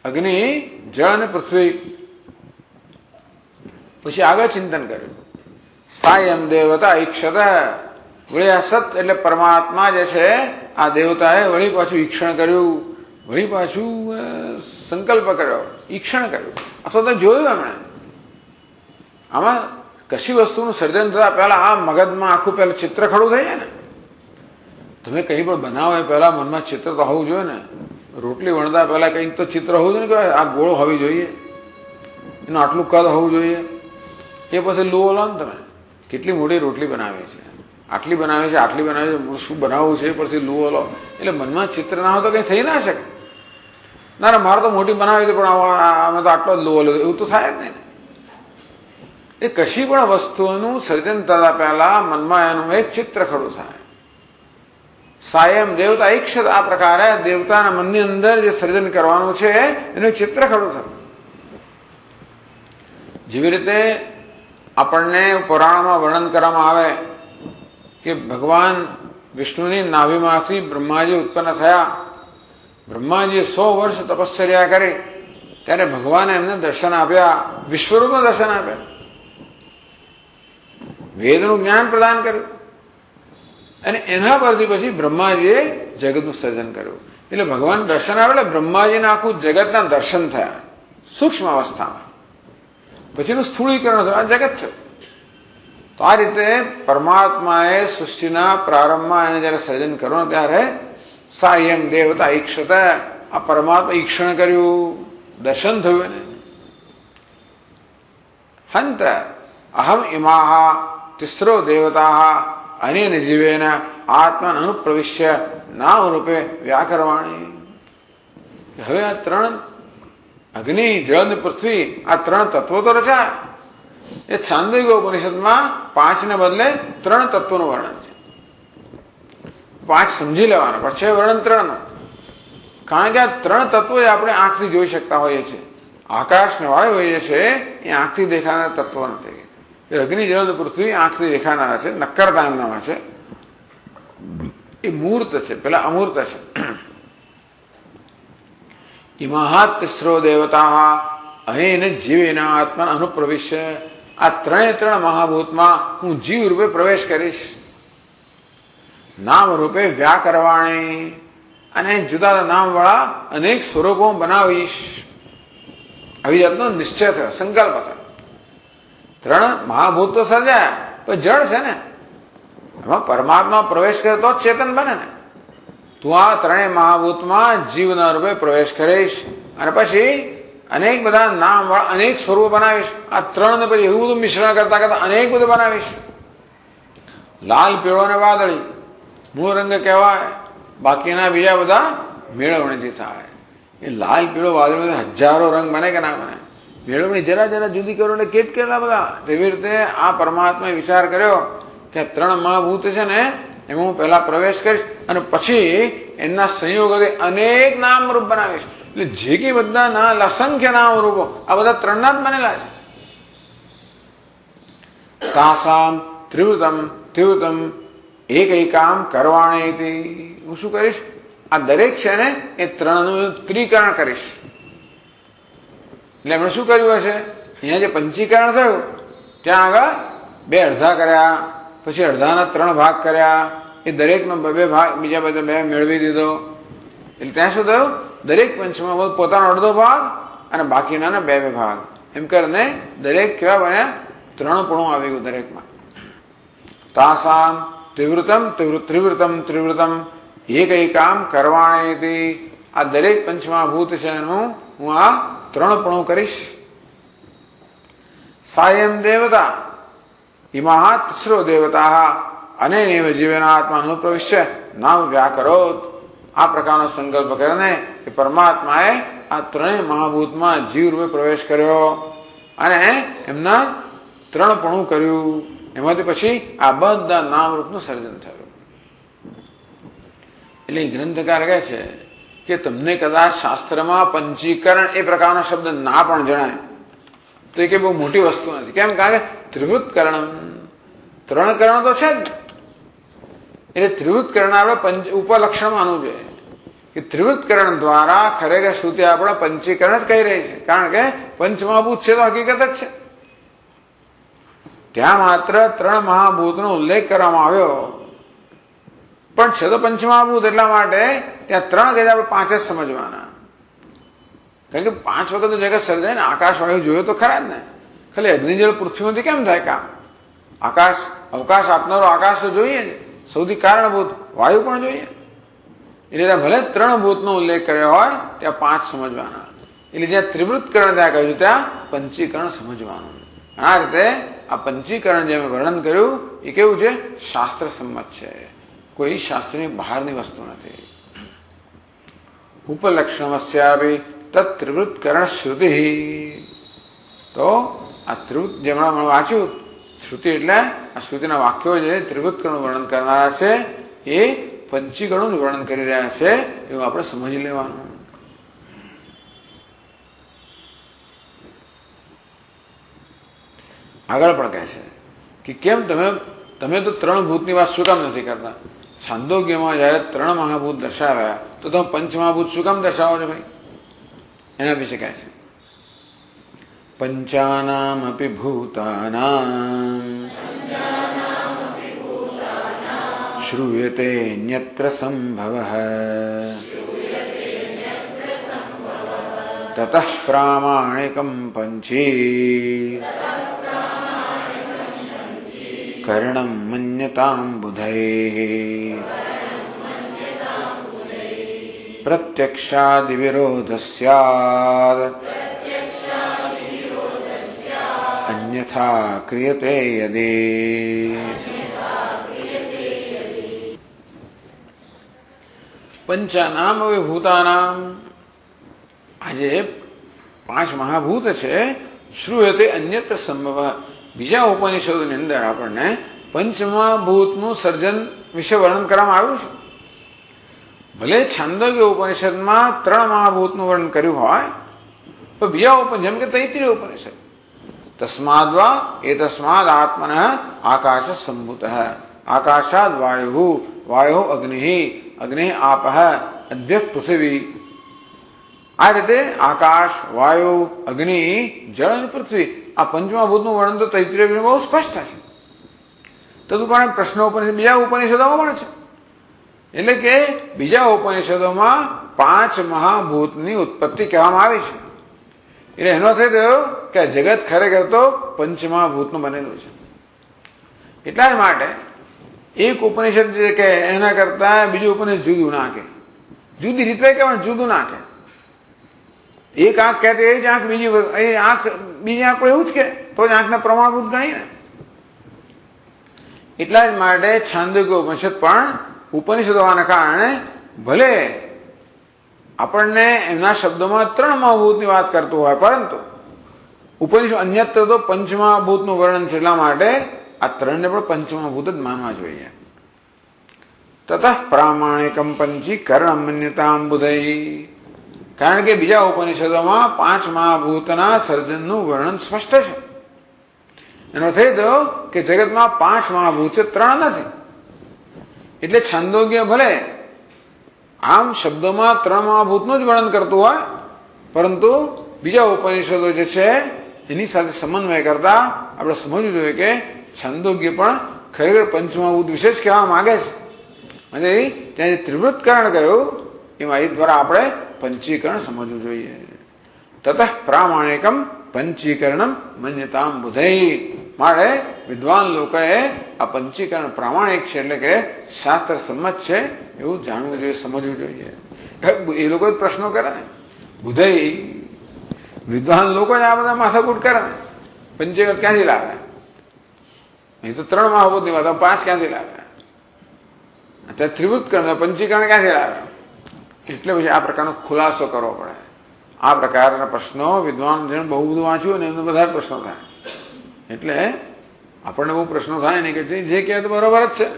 અગ્નિ, જળ અને પૃથ્વી. પછી આગળ ચિંતન કર્યું. સાયમ દેવતા ઈક્ષત, વળી આ સત એટલે પરમાત્મા જે છે આ દેવતાએ વળી પાછું ઈક્ષણ કર્યું, વળી પાછું સંકલ્પ કર્યો, ઈક્ષણ કર્યું, અથવા તો જોયું એમણે. આમાં કશી વસ્તુનું સર્જન થતા પહેલા આ મગજમાં આખું પહેલા ચિત્ર ખડું થઈ જાય ને. તમે કંઈ પણ બનાવો એ પહેલા મનમાં ચિત્ર તો હોવું જોઈએ ને. રોટલી વણતા પહેલા કંઈક તો ચિત્ર હોવું જોઈએ કે આ ગોળ હોવી જોઈએ, એનું આટલું કદ હોવું જોઈએ. એ પછી લુઓ લો ને તમે, કેટલી મોટી રોટલી બનાવી છે, આટલી બનાવી છે, આટલી બનાવી છે, શું બનાવવું છે એ પછી લુઓ લો. એટલે મનમાં ચિત્ર ના હોય તો કંઈ થઈ ના શકે. ના મારે તો મોટી બનાવી હતી પણ અમે તો આટલો જ લુઓ લીધો, એવું તો થાય જ નહીં. એ કશી પણ વસ્તુનું સર્જન થતા પહેલા મનમાં એનું એક ચિત્ર ખડું થાય. સાયમ દેવતા ઈક્ષત, આ પ્રકારે દેવતાના મનની અંદર જે સર્જન કરવાનું છે એનું ચિત્ર ખડું થાય. જેવી રીતે આપણને પુરાણમાં વર્ણન કરવામાં આવે કે ભગવાન વિષ્ણુની નાભીમાંથી બ્રહ્માજી ઉત્પન્ન થયા. બ્રહ્માજીએ 100 વર્ષ તપશ્ચર્યા કરી ત્યારે ભગવાને એમને દર્શન આપ્યા, વિશ્વરૂપનું દર્શન આપ્યા, વેદનું જ્ઞાન પ્રદાન કર્યું, અને એના પરથી પછી બ્રહ્માજીએ જગતનું સર્જન કર્યું. એટલે ભગવાન દર્શન આવે એટલે બ્રહ્માજીના આખું જગતના દર્શન થયા સૂક્ષ્મ અવસ્થામાં. પછીનું સ્થૂળીકરણ થયું, આ જગત થયું. તો આ રીતે પરમાત્માએ સૃષ્ટિના પ્રારંભમાં એને જયારે સર્જન કર્યું ત્યારે સાયમ દેવતા ઈક્ષત, આ પરમાત્મા ઈક્ષણ કર્યું, દર્શન થયું એને. હંત અહમ ઇમાહ તિસ્રો દેવતા અનેન જીવેન આત્મન અનુપ્રવિશ્ય નામ રૂપે વ્યાકરવાણી. હવે આ 3 અગ્નિ, જળ અને પૃથ્વી, આ 3 તત્વો તો રચાય. એ છાંદોગ્ય ઉપનિષદમાં 5 ને બદલે 3 તત્વોનું વર્ણન છે. 5 સમજી લેવાનું, પછી વર્ણન 3 નું. કારણ કે આ 3 તત્વો આપણે આંખથી જોઈ શકતા હોઈએ છીએ. આકાશ ને વાયુ હોઈએ છે એ આંખથી દેખાનાર તત્વો નથી. અગ્નિ, જળ અને પૃથ્વી આંખથી દેખાનારા છે, નક્કરતા એમનામાં છે. એ મૂર્ત છે, પેલા અમૂર્ત છે. ઇમાહાત તિસ્રો દેવતા અહેન જીવેના આત્મા અનુપ્રવિશ્ય, આ 3 મહાભૂતમાં હું જીવ રૂપે પ્રવેશ કરીશ. નામ રૂપે વ્યાકરવાણી, અને જુદા નામ વાળા અનેક સ્વરૂપો બનાવીશ. આવી જાતનો નિશ્ચય થયો, સંકલ્પ થયો. 3 મહાભૂત તો સર્જાયા, પણ જળ છે ને, એમાં પરમાત્મા પ્રવેશ કરે તો જ ચેતન બને ને. તું આ 3 મહાભૂતમાં જીવના રૂપે પ્રવેશ કરીશ, અને પછી અનેક બધા નામ વાળા અનેક સ્વરૂપ બનાવીશ. આ 3 ને પછી એવું બધું મિશ્રણ કરતા કરતા અનેક બધું બનાવીશ. લાલ, પીળો અને વાદળી મૂળ રંગ કહેવાય, બાકીના બીજા બધા મેળવણીથી થાય. એ લાલ, પીળો, વાદળી હજારો રંગ બને કે ના બને? મેળવણી જરા જરા જુદી કરો એટલે કેટલા બધા. તેવી રીતે આ પરમાત્માએ વિચાર કર્યો કે 3 મહાભૂત છે ને એમાં હું પહેલા પ્રવેશ કરીશ, અને પછી એના સંયોગોથી અનેક નામરૂપ બનાવીશ. એટલે જે કે બધા અસંખ્ય નામરૂપો આ બધા 3 ના જ બનેલા છે. તાસામ ત્રિવૃતમ એકૈકામ કરવાણી. હું શું કરીશ? આ દરેક છે ને એ 3 નું ત્રિકરણ કરીશ. એટલે એમણે શું કર્યું હશે? અહીંયા જે પંચીકરણ થયું ત્યાં આગળ 2 અડધા કર્યા, પછી અડધાના 3 ભાગ કર્યા, એ દરેકનો 2 ભાગ, બીજા બધા 2 મેળવી દીધો. એટલે ત્યાં શું થયું? દરેક પંચમાં પોતાનો અડધો ભાગ અને બાકીના 2 ભાગ, એમ કરીને દરેક કેવા બન્યા? 3 પણું આવી ગયું દરેકમાં. તાસામ ત્રિવૃતમ એકૈકામ કરવાણી. આ દરેક પંચમહાભૂત છે એનું હું આ 3 પણું કરીશ. સાયમ દેવતા ઇમાહ તિસ્રો દેવતા અનેનેવ જીવેના આત્મા અનુપ્રવિશ્ય નામ વ્યાકરોત. આ પ્રકારનો સંકલ્પ કરીને એ પરમાત્માએ આ 3 મહાભૂતમાં જીવ રૂપે પ્રવેશ કર્યો, અને એમના ત્રણપણું કર્યું, એમાંથી પછી આ બધા નામરૂપનું સર્જન થયું. એટલે ગ્રંથકાર કહે છે કે તમને કદાચ શાસ્ત્રમાં પંચીકરણ એ પ્રકારનો શબ્દ ના પણ જણાય તો એ કે બહુ મોટી વસ્તુ નથી. કેમ? કારણ કે ત્રિવૃત્કરણ, ત્રણ કરણ તો છે જ. એટલે ત્રિવૃત્કરણ આપણે ઉપલક્ષણ માનવું જોઈએ કે ત્રિવૃત્કરણ દ્વારા ખરેખર શ્રુતિ આપણે પંચીકરણ જ કહી રહી છે. કારણ કે પંચમહાભૂત છે તો હકીકત જ છે. ત્યાં માત્ર ત્રણ મહાભૂતનો ઉલ્લેખ કરવામાં આવ્યો, પણ છે તો પંચમહાભૂત. એટલા માટે ત્યાં ત્રણ કહે આપણે પાંચ જ સમજવાના. કારણ કે પાંચ વખત જગત સર્જાય ને. આકાશ વાયુ જોયો તો ખરા જ ને. ખાલી અગ્નિ જળ પૃથ્વીમાંથી કેમ થાય કામ? આકાશ, અવકાશ આપનારો આકાશ તો જોઈએ જ, સૌથી કારણભૂત વાયુ પણ જોઈએ. એટલે ભલે ત્રણ ભૂતનો ઉલ્લેખ કર્યો હોય ત્યાં પાંચ સમજવાના. એટલે જ્યાં ત્રિવૃત્કરણ ત્યાં કહ્યું ત્યાં પંચીકરણ સમજવાનું. આ રીતે આ પંચીકરણ જે વર્ણન કર્યું એ કેવું છે? શાસ્ત્ર સંમત છે, કોઈ શાસ્ત્રની બહારની વસ્તુ નથી. ઉપલક્ષણસ્યાપી તત્ત્રિવૃત્કરણ શ્રુતિ. તો આ ત્રિવૃત જેમણે વાંચ્યું, શ્રુતિ એટલે આ શ્રુતિના વાક્યો જે ત્રિવૃત્કરણનું વર્ણન કરનારા છે એ પંચીકરણનું વર્ણન કરી રહ્યા છે એવું આપણે સમજી લેવાનું. આગળ પણ કહે છે કે કેમ તમે તો ત્રણ ભૂતની વાત શું કામ નથી કરતા? છાંદોગ્યમાં જયારે ત્રણ મહાભૂત દર્શાવ્યા તો તમે પંચમહાભૂત શું કામ દર્શાવો છો ભાઈ? એના વિશે કહે છે પંચાનામપિ ભૂતાનામ શ્રૂયતે ન્યત્ર સંભવઃ તતઃ પ્રામાણિકં પંચી કર્ણમ મન્યતામ બુધૈ પ્રત્યક્ષાદિ વિરોધ સ્યાદ અન્યથા ક્રિયતે યદિ. પંચાનામ હવે ભૂતાનામ, આજે પાંચ મહાભૂત છે. શ્રૂયતે અન્યત્ર સંભવ, બીજા ઉપનિષદોની અંદર આપણને પંચમહાભૂતનું સર્જન વિશે વર્ણન કરવામાં આવ્યું છે. ભલે છાંદોગ્ય ઉપનિષદમાં ત્રણ મહાભૂતનું વર્ણન કર્યું હોય તો બીજા ઉપનિષદ જેમ કે તૈત્રીય ઉપનિષદ તસ્માદ્વા એ તસ્માદ આત્મન આકાશ સંભૂત આકાશાદ વાયુ વાયુ અગ્નિ અગ્નિ આપ અદ્ય પૃથ્વી. આ રીતે આકાશ, વાયુ, અગ્નિ, જળ અને પૃથ્વી આ પંચમહાભૂતનું વર્ણન તો તૈત્રીય બહુ સ્પષ્ટ છે. તદુપરાંત પ્રશ્નો ઉપનિષદ બીજા ઉપનિષદોમાં પણ છે. એટલે કે બીજા ઉપનિષદોમાં પાંચ મહાભૂતની ઉત્પત્તિ કહેવામાં આવી છે. એટલે એનો થઈ થયો કે જગત ખરેખર તો પંચમહાભૂતનું બનેલું છે. એટલા જ માટે એક ઉપનિષદ જે કે એના કરતા બીજું ઉપનિષદ જુદું ના કે, જુદી રીતે કે પણ જુદું ના કે. એક આંખ કહેते એ જ આંખ બીજી આંખ એવું જ કે તો જ આંખને પ્રમાણભૂત ગણીએ ને. એટલા જ માટે છાંદોગ્ય ઉપનિષદ પણ ઉપનિષદ હોવાના કારણે ભલે આપણને એમના શબ્દોમાં ત્રણ મહાભૂતની વાત કરતું હોય પરંતુ ઉપનિષદ અન્યત્ર તો પંચમહાભૂતનું વર્ણન છે. એટલા માટે આ ત્રણને પણ પંચમહાભૂત જ માનવા જોઈએ. તતઃ પ્રામાણિકમ પંચીકરણ મન્યતામ બુધૈ, કારણ કે બીજા ઉપનિષદોમાં પાંચ મહાભૂતના સર્જનનું વર્ણન સ્પષ્ટ છે. એનો થઈ ગયો કે જગતમાં પાંચ મહાભૂત છે, ત્રણ નથી. એટલે છાંદોગ્ય ભલે આમ શબ્દોમાં ત્રણ મહાભૂતનું જ વર્ણન કરતું હોય પરંતુ બીજા ઉપનિષદો જે છે એની સાથે સમન્વય કરતા આપણે સમજવું જોઈએ કે છાંદોગ્ય પણ ખરેખર પંચમહાભૂત વિશે જ કહેવા માંગે છે. અને ત્યાં જે ત્રિવૃત્કરણ કહ્યું એમાં એ દ્વારા આપણે પંચીકરણ સમજવું જોઈએ. તતઃ પ્રામાણિકમ પંચીકરણમ મન્યતામ બુધૈ, માટે વિદ્વાન લોકોએ આ પંચીકરણ પ્રામાણિક છે એટલે કે શાસ્ત્ર સંમત છે એવું જાણવું જોઈએ, સમજવું જોઈએ. એ લોકો જ પ્રશ્નો કરે ને, બુધૈ વિદ્વાન લોકો જ આ બધા માથાકૂટ કરે ને. પંચીકરણ ક્યાંથી લાવે? એ તો ત્રણ મહાભૂતની વાત, પાંચ ક્યાંથી લાવે? અત્યારે ત્રિવૃત્કરણ પંચીકરણ ક્યાંથી લાવે? એટલે પછી આ પ્રકારનો ખુલાસો કરવો પડે. આ પ્રકારના પ્રશ્નો વિદ્વાન જેને બહુ બધું વાંચ્યું ને એમને બધા પ્રશ્નો થાય. એટલે આપણને બહુ પ્રશ્નો થાય ને કે જે કહે તો બરોબર જ છે.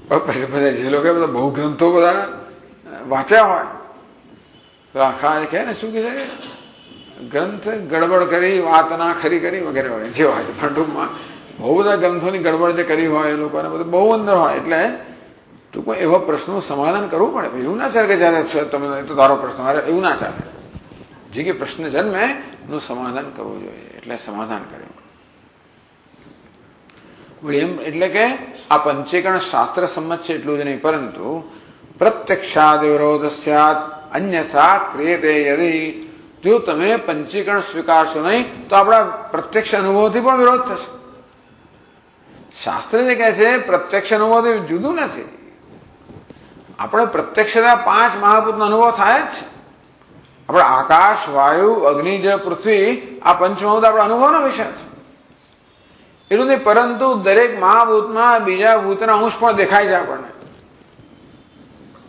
બધા જે લોકો બધા બહુ ગ્રંથો બધા વાંચ્યા હોય તો આખા કહે ને શું કહે છે, ગ્રંથ ગડબડ કરી, વાત ના ખરી કરી વગેરે વગેરે જે હોય. પણ ટૂંકમાં બહુ બધા ગ્રંથોની ગડબડ જે કરી હોય એ લોકોને બધું બહુ અંદર હોય. એટલે ટૂંકમાં એવા પ્રશ્નનું સમાધાન કરવું પડે. એવું ના ચાલે કે જયારે તમે તો તારો પ્રશ્ન મારે, એવું ના ચાલે. જે કે પ્રશ્ન જન્મે એનું સમાધાન કરવું જોઈએ. એટલે સમાધાન કર્યું. એમ એટલે કે આ પંચીકરણ શાસ્ત્ર સંમત છે એટલું જ નહીં, પરંતુ પ્રત્યક્ષાદ વિરોધ સ્યાત અન્યથા ક્રિયતે યદિ. જો તમે પંચીકરણ સ્વીકારશો નહીં તો આપણા પ્રત્યક્ષ અનુભવથી પણ વિરોધ થશે. શાસ્ત્ર જે કહે છે પ્રત્યક્ષ અનુભવથી જુદું નથી. આપણે પ્રત્યક્ષતા 5 મહાભૂતનો અનુભવ થાય જ છે. આપણે આકાશ, વાયુ, અગ્નિ, જળ, પૃથ્વી આ પંચમહાભૂત આપણા અનુભવનો વિષય છે. એટલું નહીં, પરંતુ દરેક મહાભૂતમાં બીજા ભૂતના અંશ પણ દેખાય છે આપણને.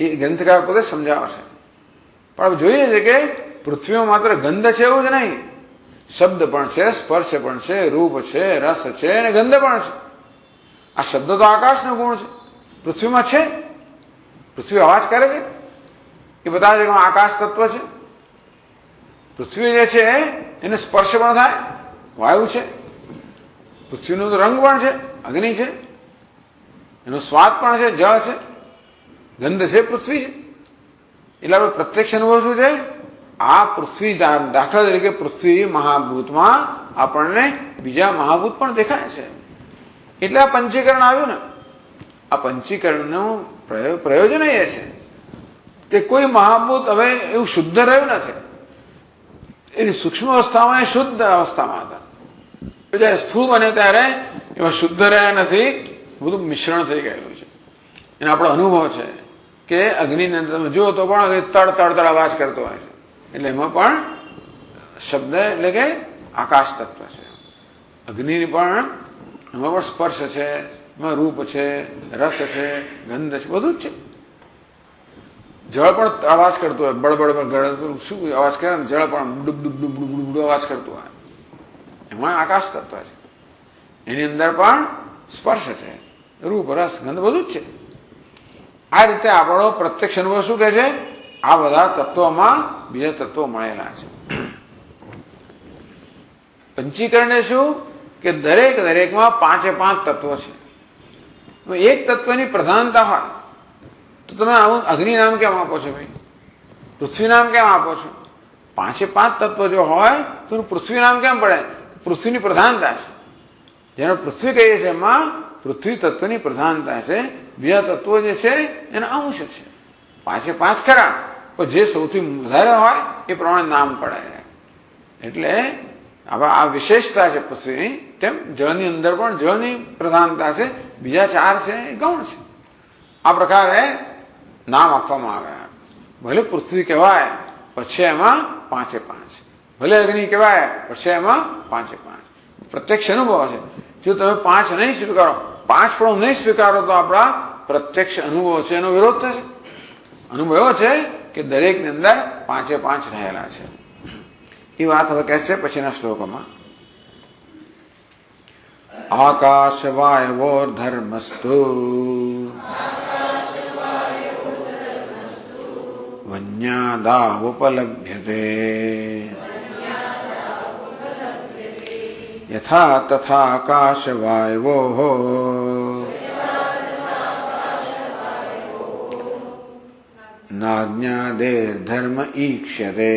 એ ગ્રંથકાર પોતે સમજાવશે. પણ જોઈએ છે કે પૃથ્વીમાં માત્ર ગંધ છે એવું જ નહીં, શબ્દ પણ છે, સ્પર્શ પણ છે, રૂપ છે, રસ છે અને ગંધ પણ છે. આ શબ્દ તો આકાશનો ગુણ છે, પૃથ્વીમાં છે. પૃથ્વી અવાજ કરે છે એ બતાવે છે કે આકાશ તત્વ છે. પૃથ્વી જે છે એને સ્પર્શ પણ થાય, વાયુ છે. પૃથ્વીનો રંગ પણ છે, અગ્નિ છે. એનો સ્વાદ પણ છે, જળ છે, ગંધ છે, પૃથ્વી છે. એટલે આપણે પ્રત્યક્ષ અનુભવ શું છે? આ પૃથ્વી, દાખલા તરીકે પૃથ્વી મહાભૂતમાં આપણને બીજા મહાભૂત પણ દેખાય છે. એટલે આ પંચીકરણ આવ્યું ને. આ પંચીકરણનું પ્રયોજન એ છે કે કોઈ મહાભૂત હવે એવું શુદ્ધ રહ્યું નથી. એની સૂક્ષ્મ અવસ્થામાં એ શુદ્ધ અવસ્થામાં હતા. જયારે સ્થૂળ બને ત્યારે એમાં શુદ્ધ રહ્યા નથી, બધું મિશ્રણ થઈ ગયેલું છે. એનો આપણો અનુભવ છે કે અગ્નિની અંદર તમે જુઓ તો પણ તડ તડ તડ અવાજ કરતો હોય છે. એટલે એમાં પણ શબ્દ એટલે કે આકાશ તત્વ છે. અગ્નિની પણ એમાં પણ સ્પર્શ છે, એમાં રૂપ છે, રસ છે, ગંધ છે, બધું જ છે. જળ પણ અવાજ કરતું હોય, બળબડ શું અવાજ કરે ને, જળ પણ ડુબ ડુબ ડુબ ડુબ ડુબ અવાજ કરતું હોય. એમાં આકાશ તત્વ છે. એની અંદર પણ સ્પર્શ છે, રૂપ, રસ, ગંધ બધું જ છે. આ રીતે આપણો પ્રત્યક્ષ અનુભવ શું કહે છે? આ બધા તત્વોમાં બીજા તત્વો મળેલા છે. પંચીકરણ શું કે દરેકમાં 5 તત્વો છે. એક તત્વની પ્રધાનતા હોય તો તમે આવું અગ્નિ નામ કેમ આપો છો ભાઈ? પૃથ્વી નામ કેમ આપો છો? 5 તત્વ જો હોય તો પૃથ્વી નામ કેમ પડે? પૃથ્વીની પ્રધાનતા છે. જેનો પૃથ્વી કહીએ છીએ એમાં પૃથ્વી તત્વની પ્રધાનતા છે. બીજા તત્વો જે છે એના અંશ છે. 5 ખરા, પણ જે સૌથી વધારે હોય એ પ્રમાણે નામ પડે. એટલે આ વિશેષતા છે પૃથ્વીની. તેમ જળની અંદર પણ જળની પ્રધાનતા છે. બીજા 4 છે એ ગૌણ છે. આ પ્રકારે નામ આપવામાં આવ્યા. ભલે પૃથ્વી કહેવાય પછી એમાં 5 ભલે અગ્નિ કહેવાય પછી એમાં 5 પ્રત્યક્ષ અનુભવ છે. જો તમે 5 નહીં સ્વીકારો, 5 પણ નહીં સ્વીકારો તો આપણા પ્રત્યક્ષ અનુભવ છે એનો વિરોધ થશે. અનુભવ એવો છે કે દરેકની અંદર 5 રહેલા છે. એ વાત હવે કહે છે પછીના શ્લોકોમાં. આકાશ વાયવોર ધર્મસ્તુ વન્યાદાવુપલભ્યતે યથા તથા આકાશ વાયવોઃ નાજ્ઞાદેર્ધર્મ ઈક્ષ્યતે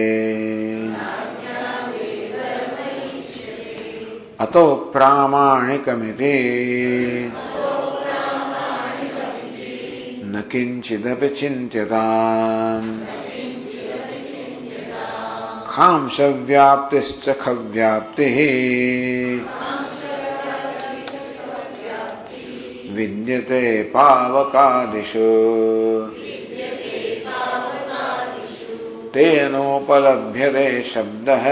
અતો પ્રામાણિકમિતિ ન કિંચિદપી ચિંત્યતામ ખાંસવ્યાપ્તિશ્ચ ખવ્યાપ્તિઃ વિદ્યતે પાવકાદિષુ તેનોપલભ્યતે શબ્દઃ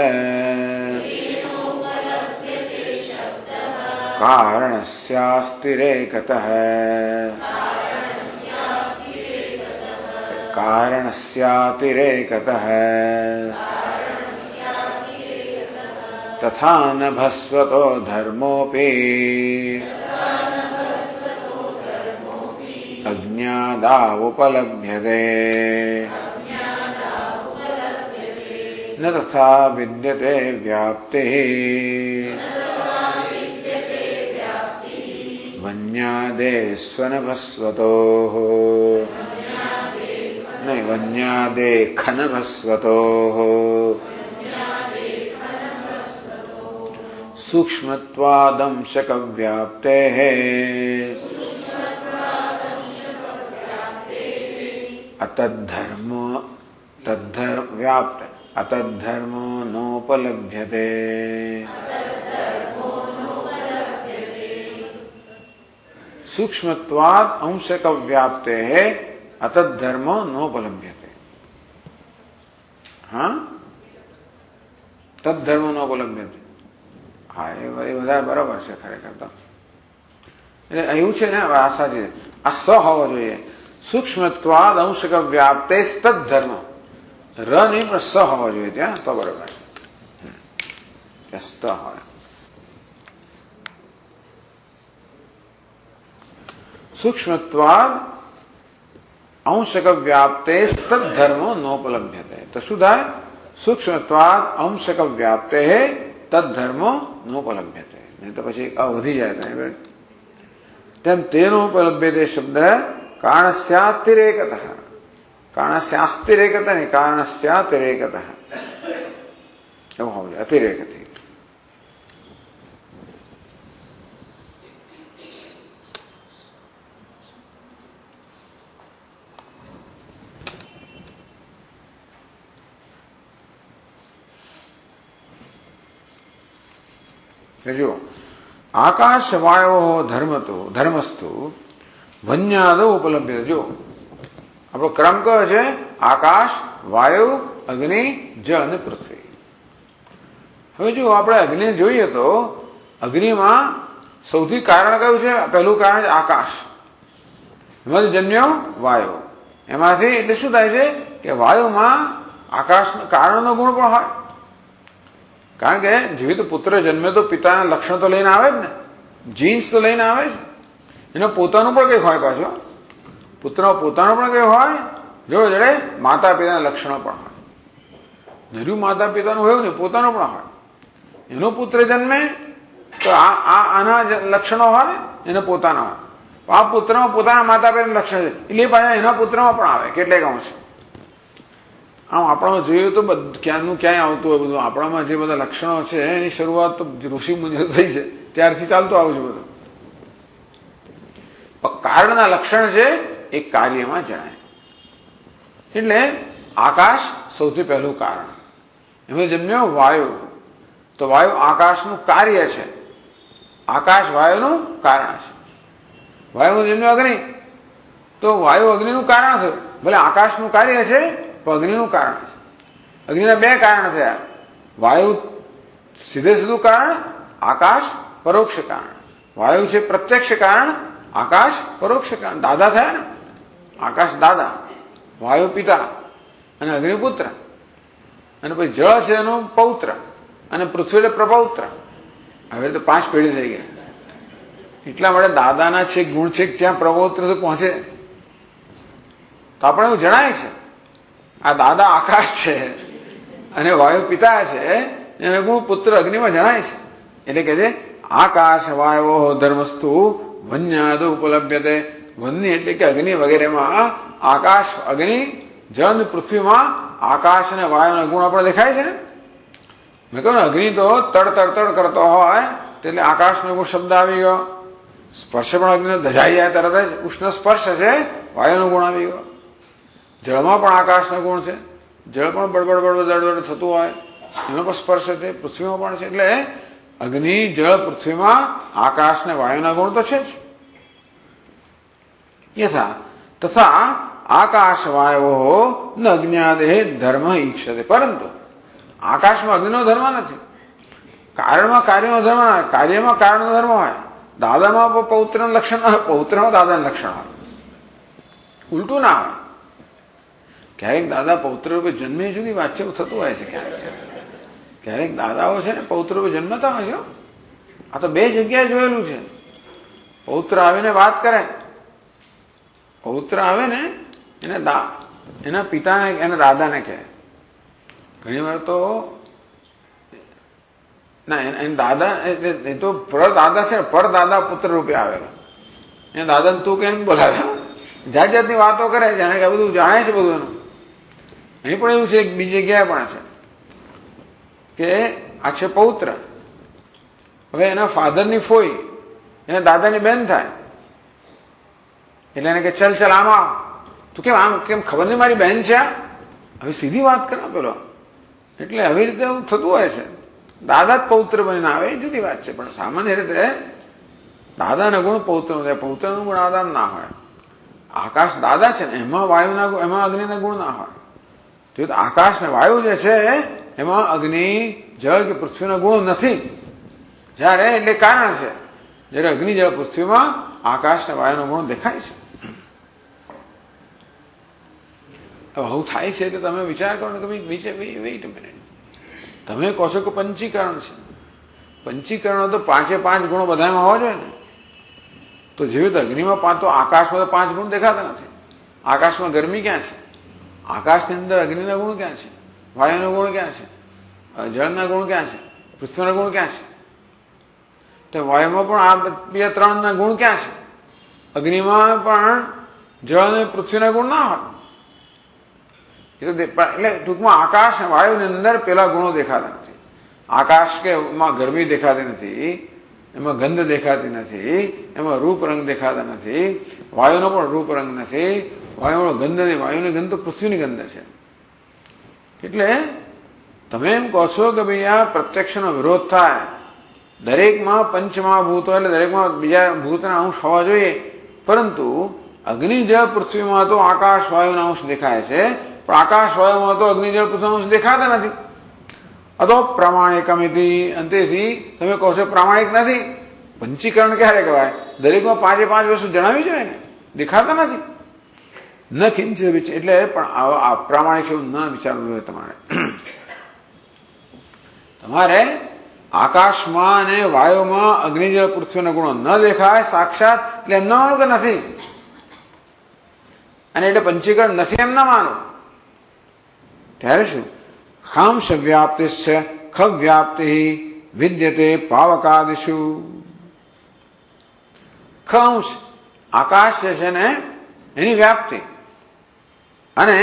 કારણસ્યાસ્તિરેકતઃ કારણસ્યાતિરેકતઃ તથા ન ભસ્વતો ધર્મોપી અજ્ઞાદાવુપલભ્યતે ન તથા વિદ્યતે વ્યાપ્તિઃ વન્યાદેસ્વન ભસ્વતોઃ નહીં વન્યાદે ખન ભસ્વતોઃ સૂક્ષ્મત્વાદંશક વ્યાપ્તેઃ અતદ્ધર્મો વ્યાપ્ત અતદ્ધર્મો નોપલભ્યતે સૂક્ષ્મત્વાદ અંશક વ્યાપ્તેઃ અતદ્ધર્મો નોપલભ્યતે. હા, તદ્ધર્મો નોપલભ્યતે. હા, એ વધારે બરાબર છે ખરેખર. તો એટલે એવું છે ને, આ સાચી આ સ હોવો જોઈએ. સૂક્ષ્મત્વાદ અંશક વ્યાપ્તે તદ્ધર્મ, ર નહીં પણ સ હોવો જોઈએ ત્યાં, તો બરાબર છે. સ હોય. સૂક્ષ્મત્વાદ અંશક વ્યાપ્તે તદ્ધર્મો નોપલભ્યતે. તો શું થાય? સૂક્ષ્મત્વાદ અંશક વ્યાપ્તે તદ્ધર્મો નોપલભ્યતે. નહીં તો પછી વધી જાય. તેમ તેનોપલભ્યતે શબ્દ કારણસ્યાતિરેકતઃ, કારણસ્યાસ્તિરેકતઃ નહીં, કારણસ્યાતિરેકતઃ એવું હોવું જોઈએ. અતિરેકથી. જો આકાશ વાયો ધર્મસ્તુ વન્યાદ ઉપલબ્ધ. જો આપણો ક્રમ કયો છે? આકાશ, વાયુ, અગ્નિ, જળ અને પૃથ્વી. હવે જો આપણે અગ્નિ જોઈએ તો અગ્નિમાં સૌથી કારણ કયું છે? પહેલું કારણ છે આકાશ. એમાંથી જન્મ્યો વાયુ. એમાંથી એટલે શું થાય છે કે વાયુમાં આકાશ કારણનો ગુણ પણ હોય. કારણ કે જેવી તો પુત્ર જન્મે તો પિતાના લક્ષણ તો લઈને આવે જ ને, જીન્સ તો લઈને આવે જ. એનો પોતાનું પણ કંઈક હોય. પાછો પુત્ર પોતાનું પણ કંઈ હોય, જો જડે માતા પિતાના લક્ષણો પણ હોય. નર્યું માતા પિતાનું હોય ને, પોતાનું પણ હોય. એનો પુત્ર જન્મે તો આના લક્ષણો હોય, એને પોતાના હોય. આ પુત્રમાં પોતાના માતા પિતાનું લક્ષણ છે એટલે પાછા એના પુત્રમાં પણ આવે કેટલેક અંશ. આમ આપણામાં જોઈએ તો ક્યાંનું ક્યાંય આવતું હોય બધું. આપણામાં જે બધા લક્ષણો છે એની શરૂઆત તો ઋષિ મુનિઓ થઈ છે ત્યારથી ચાલતું આવું છે બધું. કારણના લક્ષણ છે એ કાર્યમાં જણાય. એટલે આકાશ સૌથી પહેલું કારણ. એમાં જન્મ્યો વાયુ. તો વાયુ આકાશનું કાર્ય છે, આકાશ વાયુનું કારણ છે. વાયુમાં જન્મ્યો અગ્નિ, તો વાયુ અગ્નિનું કારણ થયું. ભલે આકાશનું કાર્ય છે અગ્નિનું કારણ છે. અગ્નિના બે કારણ થયા, વાયુ સીધે સીધું કારણ, આકાશ પરોક્ષ કારણ. વાયુ છે પ્રત્યક્ષ કારણ, આકાશ પરોક્ષ કારણ. દાદા થયા ને, આકાશ દાદા, વાયુ પિતા અને અગ્નિ પુત્ર. અને પછી જળ છે એનો પૌત્ર અને પૃથ્વી એટલે પ્રપૌત્ર. હવે તો 5 પેઢી થઈ ગયા. એટલા માટે દાદાના છે ગુણ છે ત્યાં પ્રપૌત્ર તો પહોંચે તો આપણે એવું જણાય છે. આ દાદા આકાશ છે અને વાયુ પિતા છે, એને ગુણ પુત્ર અગ્નિમાં જણાય છે. એટલે કે છે આકાશ વાયો ધર્મસ્તુ વન્યાદ ઉપલબ્ધતે. વન્ય એટલે કે અગ્નિ વગેરેમાં આકાશ, અગ્નિ, જળ, પૃથ્વીમાં આકાશ અને વાયુના ગુણ આપણે દેખાય છે ને. મેં કહ્યું ને અગ્નિ તો તડ કરતો હોય એટલે આકાશનો ગુણ શબ્દ આવી ગયો. સ્પર્શ પણ અગ્નિ દજાઈ જાય તરત જ ઉષ્ણ સ્પર્શ છે, વાયુનો ગુણ આવી ગયો. જળમાં પણ આકાશનો ગુણ છે, જળ પણ બળબડ થતું હોય એનો પણ સ્પર્શ છે. પૃથ્વીમાં પણ છે. એટલે અગ્નિ, જળ, પૃથ્વીમાં આકાશ ને વાયુના ગુણ તો છે જ. યથા તથા આકાશ વાયો ન અજ્ઞાદે ધર્મ ઈક્ષતે. પરંતુ આકાશમાં અગ્નિનો ધર્મ નથી, કારણમાં કાર્યનો ધર્મ ના હોય, કાર્યમાં કારણનો ધર્મ હોય. દાદામાં પૌત્રનું લક્ષણ ના હોય, પૌત્રમાં દાદાનું લક્ષણ હોય. ઉલટું ના હોય. ક્યારેક દાદા પૌત્ર રૂપે જન્મે જુદી વાત છે, થતું હોય છે ક્યારેક. ક્યારેક દાદાઓ છે ને પૌત્રો જન્મતા હોય છે. આ તો બે જગ્યાએ જોયેલું છે. પૌત્ર આવીને વાત કરે, પૌત્ર આવે ને એના પિતાને એના દાદાને કહે. ઘણી વાર તો ના એના દાદા એ તો પરદાદા છે ને, પરદાદા પુત્ર રૂપે આવેલા. એના દાદાને તું કેમ બોલાવે, જાત જાતની વાતો કરે, જાણે કે બધું જાણે છે બધું એનું. અહીં પણ એવું છે, બીજી જગ્યાએ પણ છે કે આ છે પૌત્ર. હવે એના ફાધરની ફોઈ એના દાદાની બેન થાય એટલે એને કે ચલ ચલ આમ આવ. તું કેમ આમ, કેમ ખબર નહીં મારી બહેન છે આ? હવે સીધી વાત કરે પેલો. એટલે આવી રીતે એવું થતું હોય છે. દાદા જ પૌત્ર બનીને આવે એ જુદી વાત છે, પણ સામાન્ય રીતે દાદાના ગુણ પૌત્ર થાય, પૌત્રનો ગુણ દાદા ના હોય. આકાશ દાદા છે ને એમાં વાયુના, એમાં અગ્નિના ગુણ ના હોય. તો આકાશ ને વાયુ જે છે એમાં અગ્નિ જળ કે પૃથ્વીના ગુણો નથી. જયારે એટલે કારણ છે, જયારે અગ્નિ જળ પૃથ્વીમાં આકાશ ને વાયુનો ગુણ દેખાય છે. આવું થાય છે તો તમે વિચાર કરો ને કે વેઇટ અ મિનિટ, તમે કહો છો કે પંચીકરણ છે. પંચીકરણ તો 5 ગુણો બધામાં હોવા જોઈએ ને. તો જેવી રીતે અગ્નિમાં તો આકાશમાં તો 5 ગુણ દેખાતા નથી. આકાશમાં ગરમી ક્યાં છે? આકાશની અંદર અગ્નિના ગુણ ક્યાં છે? વાયુના ગુણ ક્યાં છે? જળના ગુણ ક્યાં છે? પૃથ્વીના ગુણ ક્યાં છે? તો વાયુમાં પણ આ 2-3 ના ગુણ ક્યાં છે? અગ્નિમાં પણ જળ અને પૃથ્વીના ગુણ ના હોય. એટલે ટૂંકમાં આકાશ અને વાયુની અંદર પેલા ગુણો દેખાતા નથી. આકાશ કે એમાં ગરમી દેખાતી નથી, એમાં ગંધ દેખાતી નથી, એમાં રૂપ રંગ દેખાતા નથી, વાયુનો પણ રૂપ રંગ નથી, વાયુનો ગંધ નહીં, વાયુની ગંધ તો પૃથ્વીની ગંધ છે. એટલે તમે એમ કહો છો કે ભાઈ આ પ્રત્યક્ષનો વિરોધ થાય, દરેકમાં પંચમહાભૂતો એટલે દરેકમાં બીજા ભૂતના અંશ હોવા જોઈએ, પરંતુ અગ્નિ જળ પૃથ્વીમાં તો આકાશ વાયુના અંશ દેખાય છે, પણ આકાશ વાયુમાં તો અગ્નિ જળ પૃથ્વીના અંશ દેખાતા નથી. અતો પ્રામાણિકમિતિ, અંતેથી તમે કહો છો પ્રામાણિક નથી. પંચીકરણ ક્યારે કહેવાય? દરેકમાં 5 વસ્તુ જણાવી જોઈએ ને, દેખાતા નથી. ન કિંચ એટલે પણ અપ્રામાણિક એવું ન વિચારવું જોઈએ તમારે. તમારે આકાશમાં અને વાયુમાં અગ્નિ જળ પૃથ્વીના ગુણો ન દેખાય સાક્ષાત, એટલે એમ ના માનું કે નથી, અને એટલે પંચીકરણ નથી એમ ના માનો. ત્યારે શું? ખાંશ વ્યાપ્તિશ્ચ ખવ્યાપ્તિ વિદ્યતે પાવકાદિષુ. ખાંશ આકાશ જે છે ને એની વ્યાપ્તિ, અને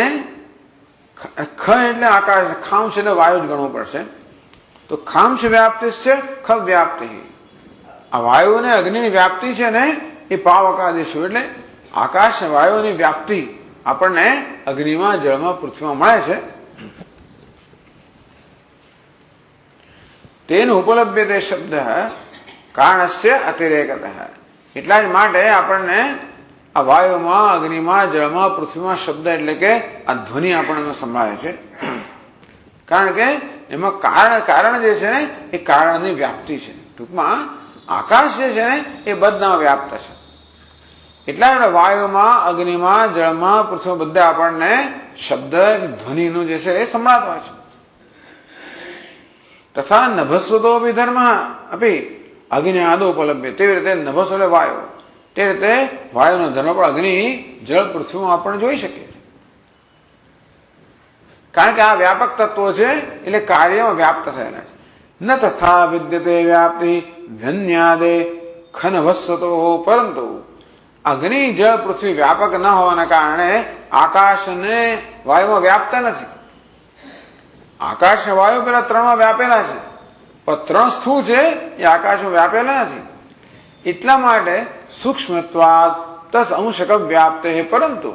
ખ એટલે આકાશ, ખાંશ એટલે વાયુ જ ગણવું પડશે. તો ખાંશ વ્યાપ્તિશ્ચ ખવ્યાપ્તિ, આ વાયુ અને અગ્નિની વ્યાપ્તિ છે ને એ પાવકાદિષુ, એટલે આકાશ અને વાયુની વ્યાપ્તિ આપણને અગ્નિમાં, જળમાં, પૃથ્વીમાં મળે છે. તેન ઉપલબ્ધ્યતે શબ્દ કારણસ્ય અતિરેકતઃ. એટલા જ માટે આપણને આ વાયુમાં, અગ્નિમાં, જળમાં, પૃથ્વીમાં શબ્દ એટલે કે આ ધ્વનિ આપણને સંભળાય છે. કારણ કે એમાં કારણ જે છે ને એ કારણની વ્યાપ્તિ છે. ટૂંકમાં આકાશ જે છે ને એ બધામાં વ્યાપ્ત છે. એટલા માટે વાયુમાં, અગ્નિમાં, જળમાં, પૃથ્વીમાં બધા આપણને શબ્દ ધ્વનિનું જે છે એ સંભળાતો હોય છે. તથા નભસ્વતો ધર્મ અપી અગ્નિ આદો ઉપલબ્ધ. તેવી રીતે નભસ્વ એટલે વાયુ, તે રીતે વાયુનો ધર્મ પણ અગ્નિ, જળ, પૃથ્વીમાં આપણે જોઈ શકીએ છીએ. કારણ કે આ વ્યાપક તત્વો છે એટલે કાર્યમાં વ્યાપ્ત થયેલા છે. ન તથા વિદ્યતે વ્યાપ્તિ ધન્યાદે ખનવસ્વતો, પરંતુ અગ્નિ, જળ, પૃથ્વી વ્યાપક ન હોવાના કારણે આકાશ અને વાયુમાં વ્યાપ્ત નથી. આકાશ અને વાયુ પેલા 3માં વ્યાપેલા છે, પણ 3 સ્થૂળ છે એ આકાશમાં વ્યાપેલા નથી. એટલા માટે સૂક્ષ્મત્વાદ તસ અંશક વ્યાપ્ત, પરંતુ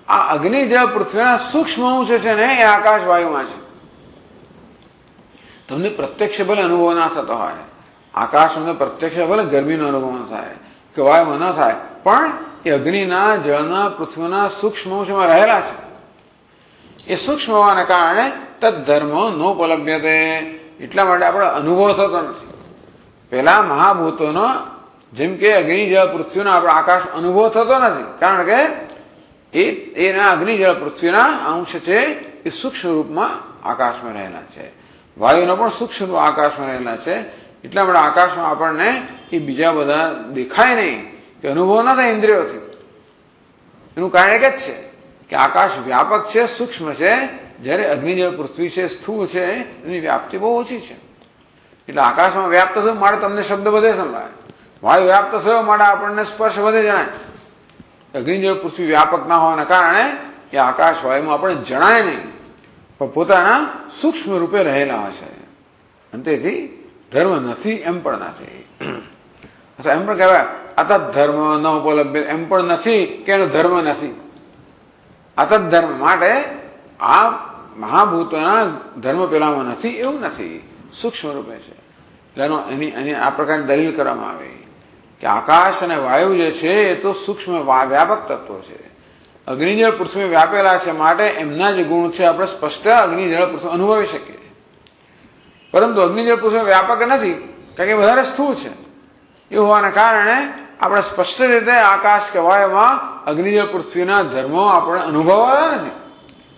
આ અગ્નિ, જળ, પૃથ્વીના સૂક્ષ્મ અંશ છે ને એ આકાશ વાયુમાં છે. તમને પ્રત્યક્ષ ભલે અનુભવ ના થતો હોય, આકાશમાં પ્રત્યક્ષ ભલે ગરમીનો અનુભવ ન થાય કે વાયુમાં ન થાય, પણ એ અગ્નિના, જળના, પૃથ્વીના સૂક્ષ્મ અંશમાં રહેલા છે. એ સૂક્ષ્મ હોવાના કારણે તદ્ધર્મ નોપલભ્યતે, એટલા માટે આપણે અનુભવ થતો નથી. પેલા મહાભૂતોનો જેમ કે અગ્નિ, જળ, પૃથ્વીનો આપણે આકાશ અનુભવ થતો નથી, કારણ કે એના અગ્નિ, જળ, પૃથ્વીના અંશ છે એ સૂક્ષ્મ રૂપમાં આકાશમાં રહેલા છે. વાયુના પણ સૂક્ષ્મ આકાશમાં રહેલા છે. એટલા માટે આકાશમાં આપણને એ બીજા બધા દેખાય નહીં કે અનુભવ ના થાય ઇન્દ્રિયોથી. એનું કારણ એક જ છે કે આકાશ વ્યાપક છે, સૂક્ષ્મ છે, જ્યારે અગ્નિજળ પૃથ્વી છે, સ્થૂળ છે, એની વ્યાપ્તિ બહુ ઓછી છે. એટલે આકાશમાં વ્યાપ્ત થયું માટે તમને શબ્દ બધે સંભળાય, વાયુ વ્યાપ્ત થયો માટે આપણને સ્પર્શ વધે જણાય. અગ્નિજળ પૃથ્વી વ્યાપક ના હોવાના કારણે એ આકાશ વાયુમાં આપણને જણાય નહીં, પણ પોતાના સૂક્ષ્મ રૂપે રહેલા હશે. અને તેથી ધર્મ નથી એમ પણ નથી. એમ પણ કહેવાય અતત ધર્મ ન ઉપલબ્ધ, એમ પણ નથી કે એનો ધર્મ નથી. અતત ધર્મ માટે આ મહાભૂતોના ધર્મ પેલામાં નથી એવું નથી, સૂક્ષ્મ રૂપે છે. એની આ પ્રકારની દલીલ કરવામાં આવી કે આકાશ અને વાયુ જે છે એ તો સૂક્ષ્મ વ્યાપક તત્વો છે. અગ્નિજળ પૃથ્વી વ્યાપેલા છે માટે એમના જે ગુણ છે આપણે સ્પષ્ટ અગ્નિજળ પૃથ્વી અનુભવી શકીએ. પરંતુ અગ્નિજળ પૃથ્વી વ્યાપક નથી, કારણ કે વધારે સ્થૂળ છે. એ હોવાના કારણે આપણે સ્પષ્ટ રીતે આકાશ કે વાયુમાં અગ્નિજળ પૃથ્વીના ધર્મો આપણે અનુભવાતા નથી.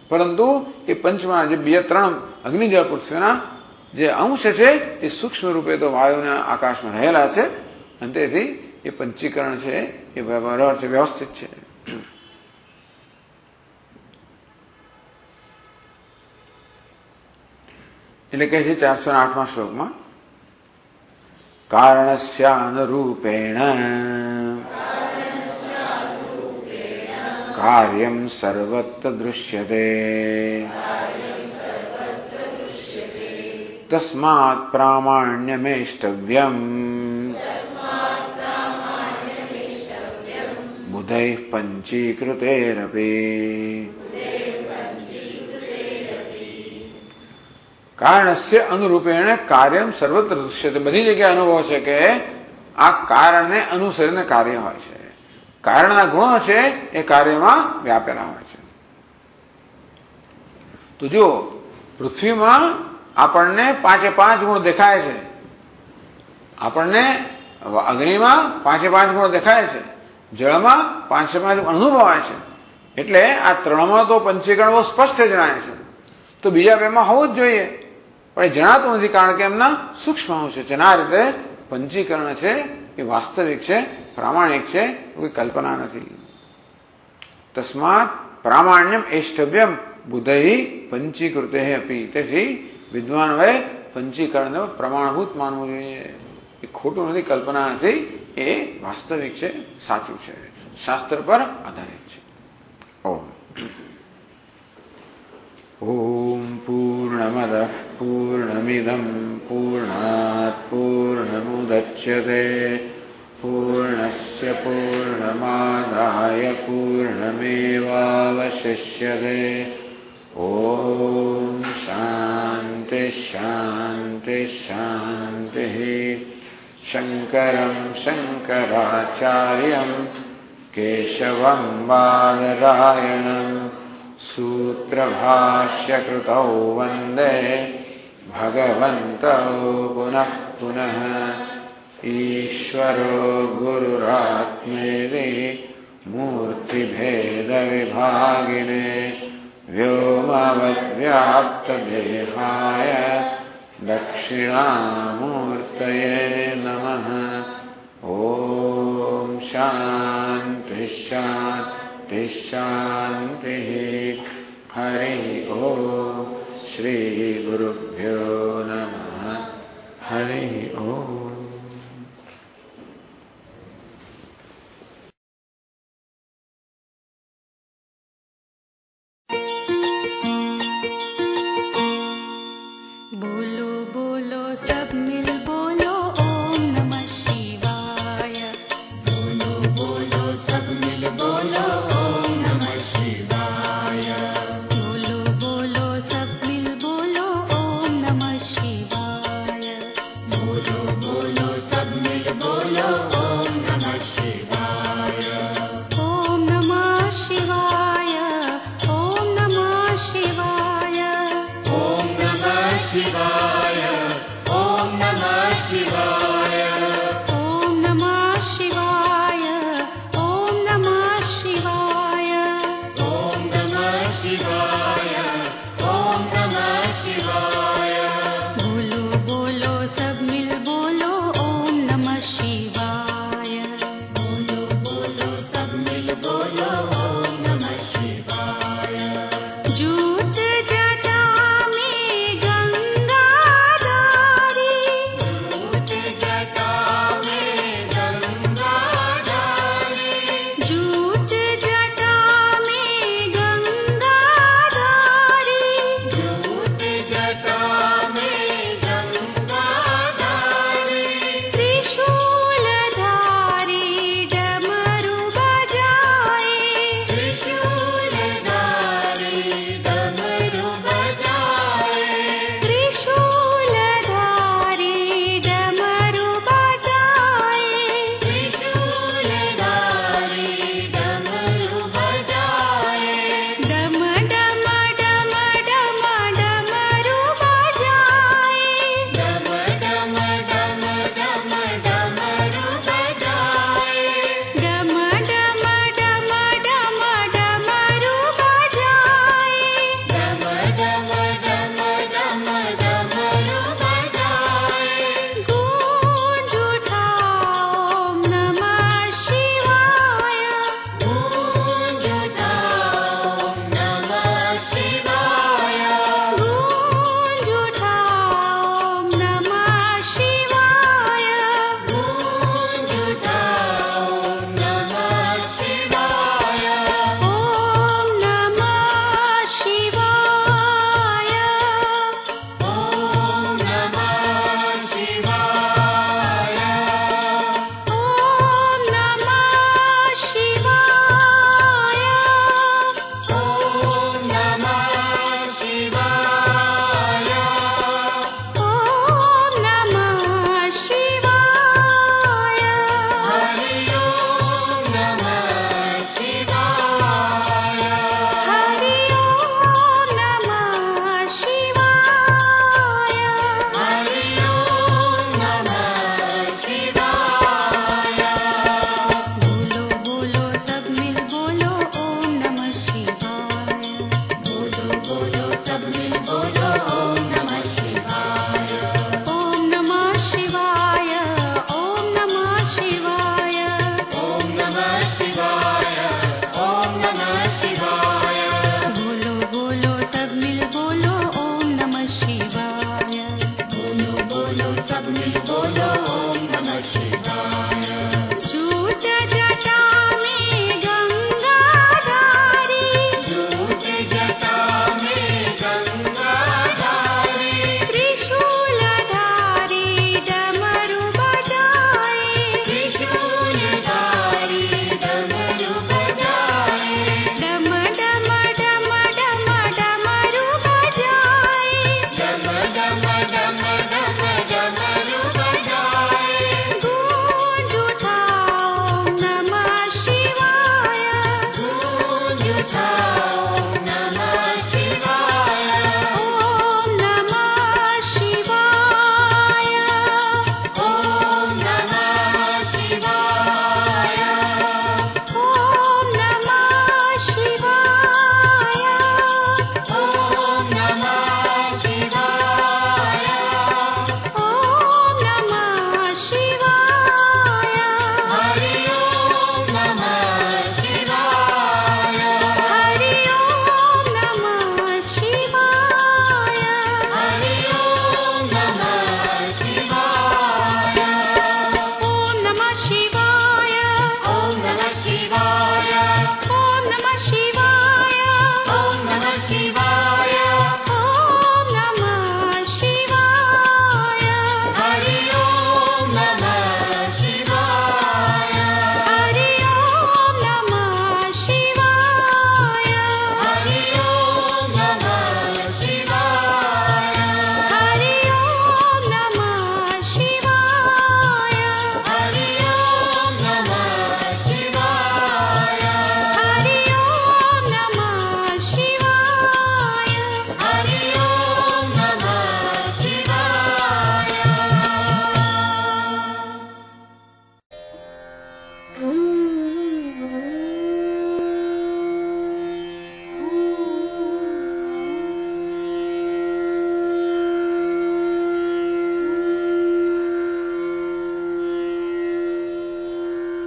પરંતુ એ પંચમાં જે 2-3 અગ્નિજળ પૃથ્વીના જે અંશ છે એ સૂક્ષ્મ રૂપે તો વાયુના આકાશમાં રહેલા છે. અને તેથી એ પંચીકરણ છે એ બરાબર છે, વ્યવસ્થિત છે. એટલે કહે છે 408મા શ્લોકમાં કારણસ્યાનુરૂપેણ કાર્યમ સર્વત્ર દૃશ્યતે તસ્માત પ્રામાણ્યમેષ્ટવ્યમ બુધૈઃ પંચીકૃતૈરપી. કારણસ્ય અનુરૂપેણ કાર્યમ સર્વત્ર દૃશ્યતે. બધી જગ્યાએ અનુભવ છે કે આ કારણને અનુસરીને કાર્ય હોય છે. કારણના ગુણો છે એ કાર્યમાં વ્યાપેલા હોય છે. તો જો પૃથ્વીમાં આપણને 5 ગુણ દેખાય છે, આપણને અગ્નિમાં 5 ગુણ દેખાય છે, જળમાં 5 અનુભવાય છે. એટલે આ 3માં તો પંચીકરણ બહુ સ્પષ્ટ જણાય છે. તો બીજા 2માં હોવું જ જોઈએ, પણ એ જણાતું નથી કારણ કે એમના સૂક્ષ્મ અંશ છે. આ રીતે પંચીકરણ છે એ વાસ્તવિક છે, પ્રામાણિક છે, કોઈ કલ્પના નથી. તસ્માત પ્રામાણ્યમ એષ્ટવ્યમ બુધૈઃ પંચીકૃતે અપી. તેથી વિદ્વાનોએ પંચીકરણને પ્રમાણભૂત માનવું જોઈએ. એ ખોટું નથી, કલ્પના નથી, એ વાસ્તવિક છે, સાચું છે, શાસ્ત્ર પર આધારિત છે. ઓમ પૂર્ણમદ પૂર્ણમિદમ પૂર્ણાત પૂર્ણમુદચ્યતે પૂર્ણસ્ય પૂર્ણમાદાય પૂર્ણમેવાવશિષ્યતે. ઓમ શાંતિ શાંતિ શાંતિ. શંકરં શંકરાચાર્યં કેશવં બાદરાયણં સૂત્રભાષ્યકૃતૌ વંદે ભગવन्तૌ પુનઃ પુનઃ. ઈશ્વરો ગુરુરાત્મેતિ મૂર્તિભેદવિભાગિને વ્યોમવદ્વ્યાપ્તદેહાય દક્ષિણામૂર્તયે નમઃ. ઓમ શાંતિ શાંતિ શાંતિ. હરિ ઓમ. શ્રી ગુરુભ્યો નમઃ. હરિ ઓમ.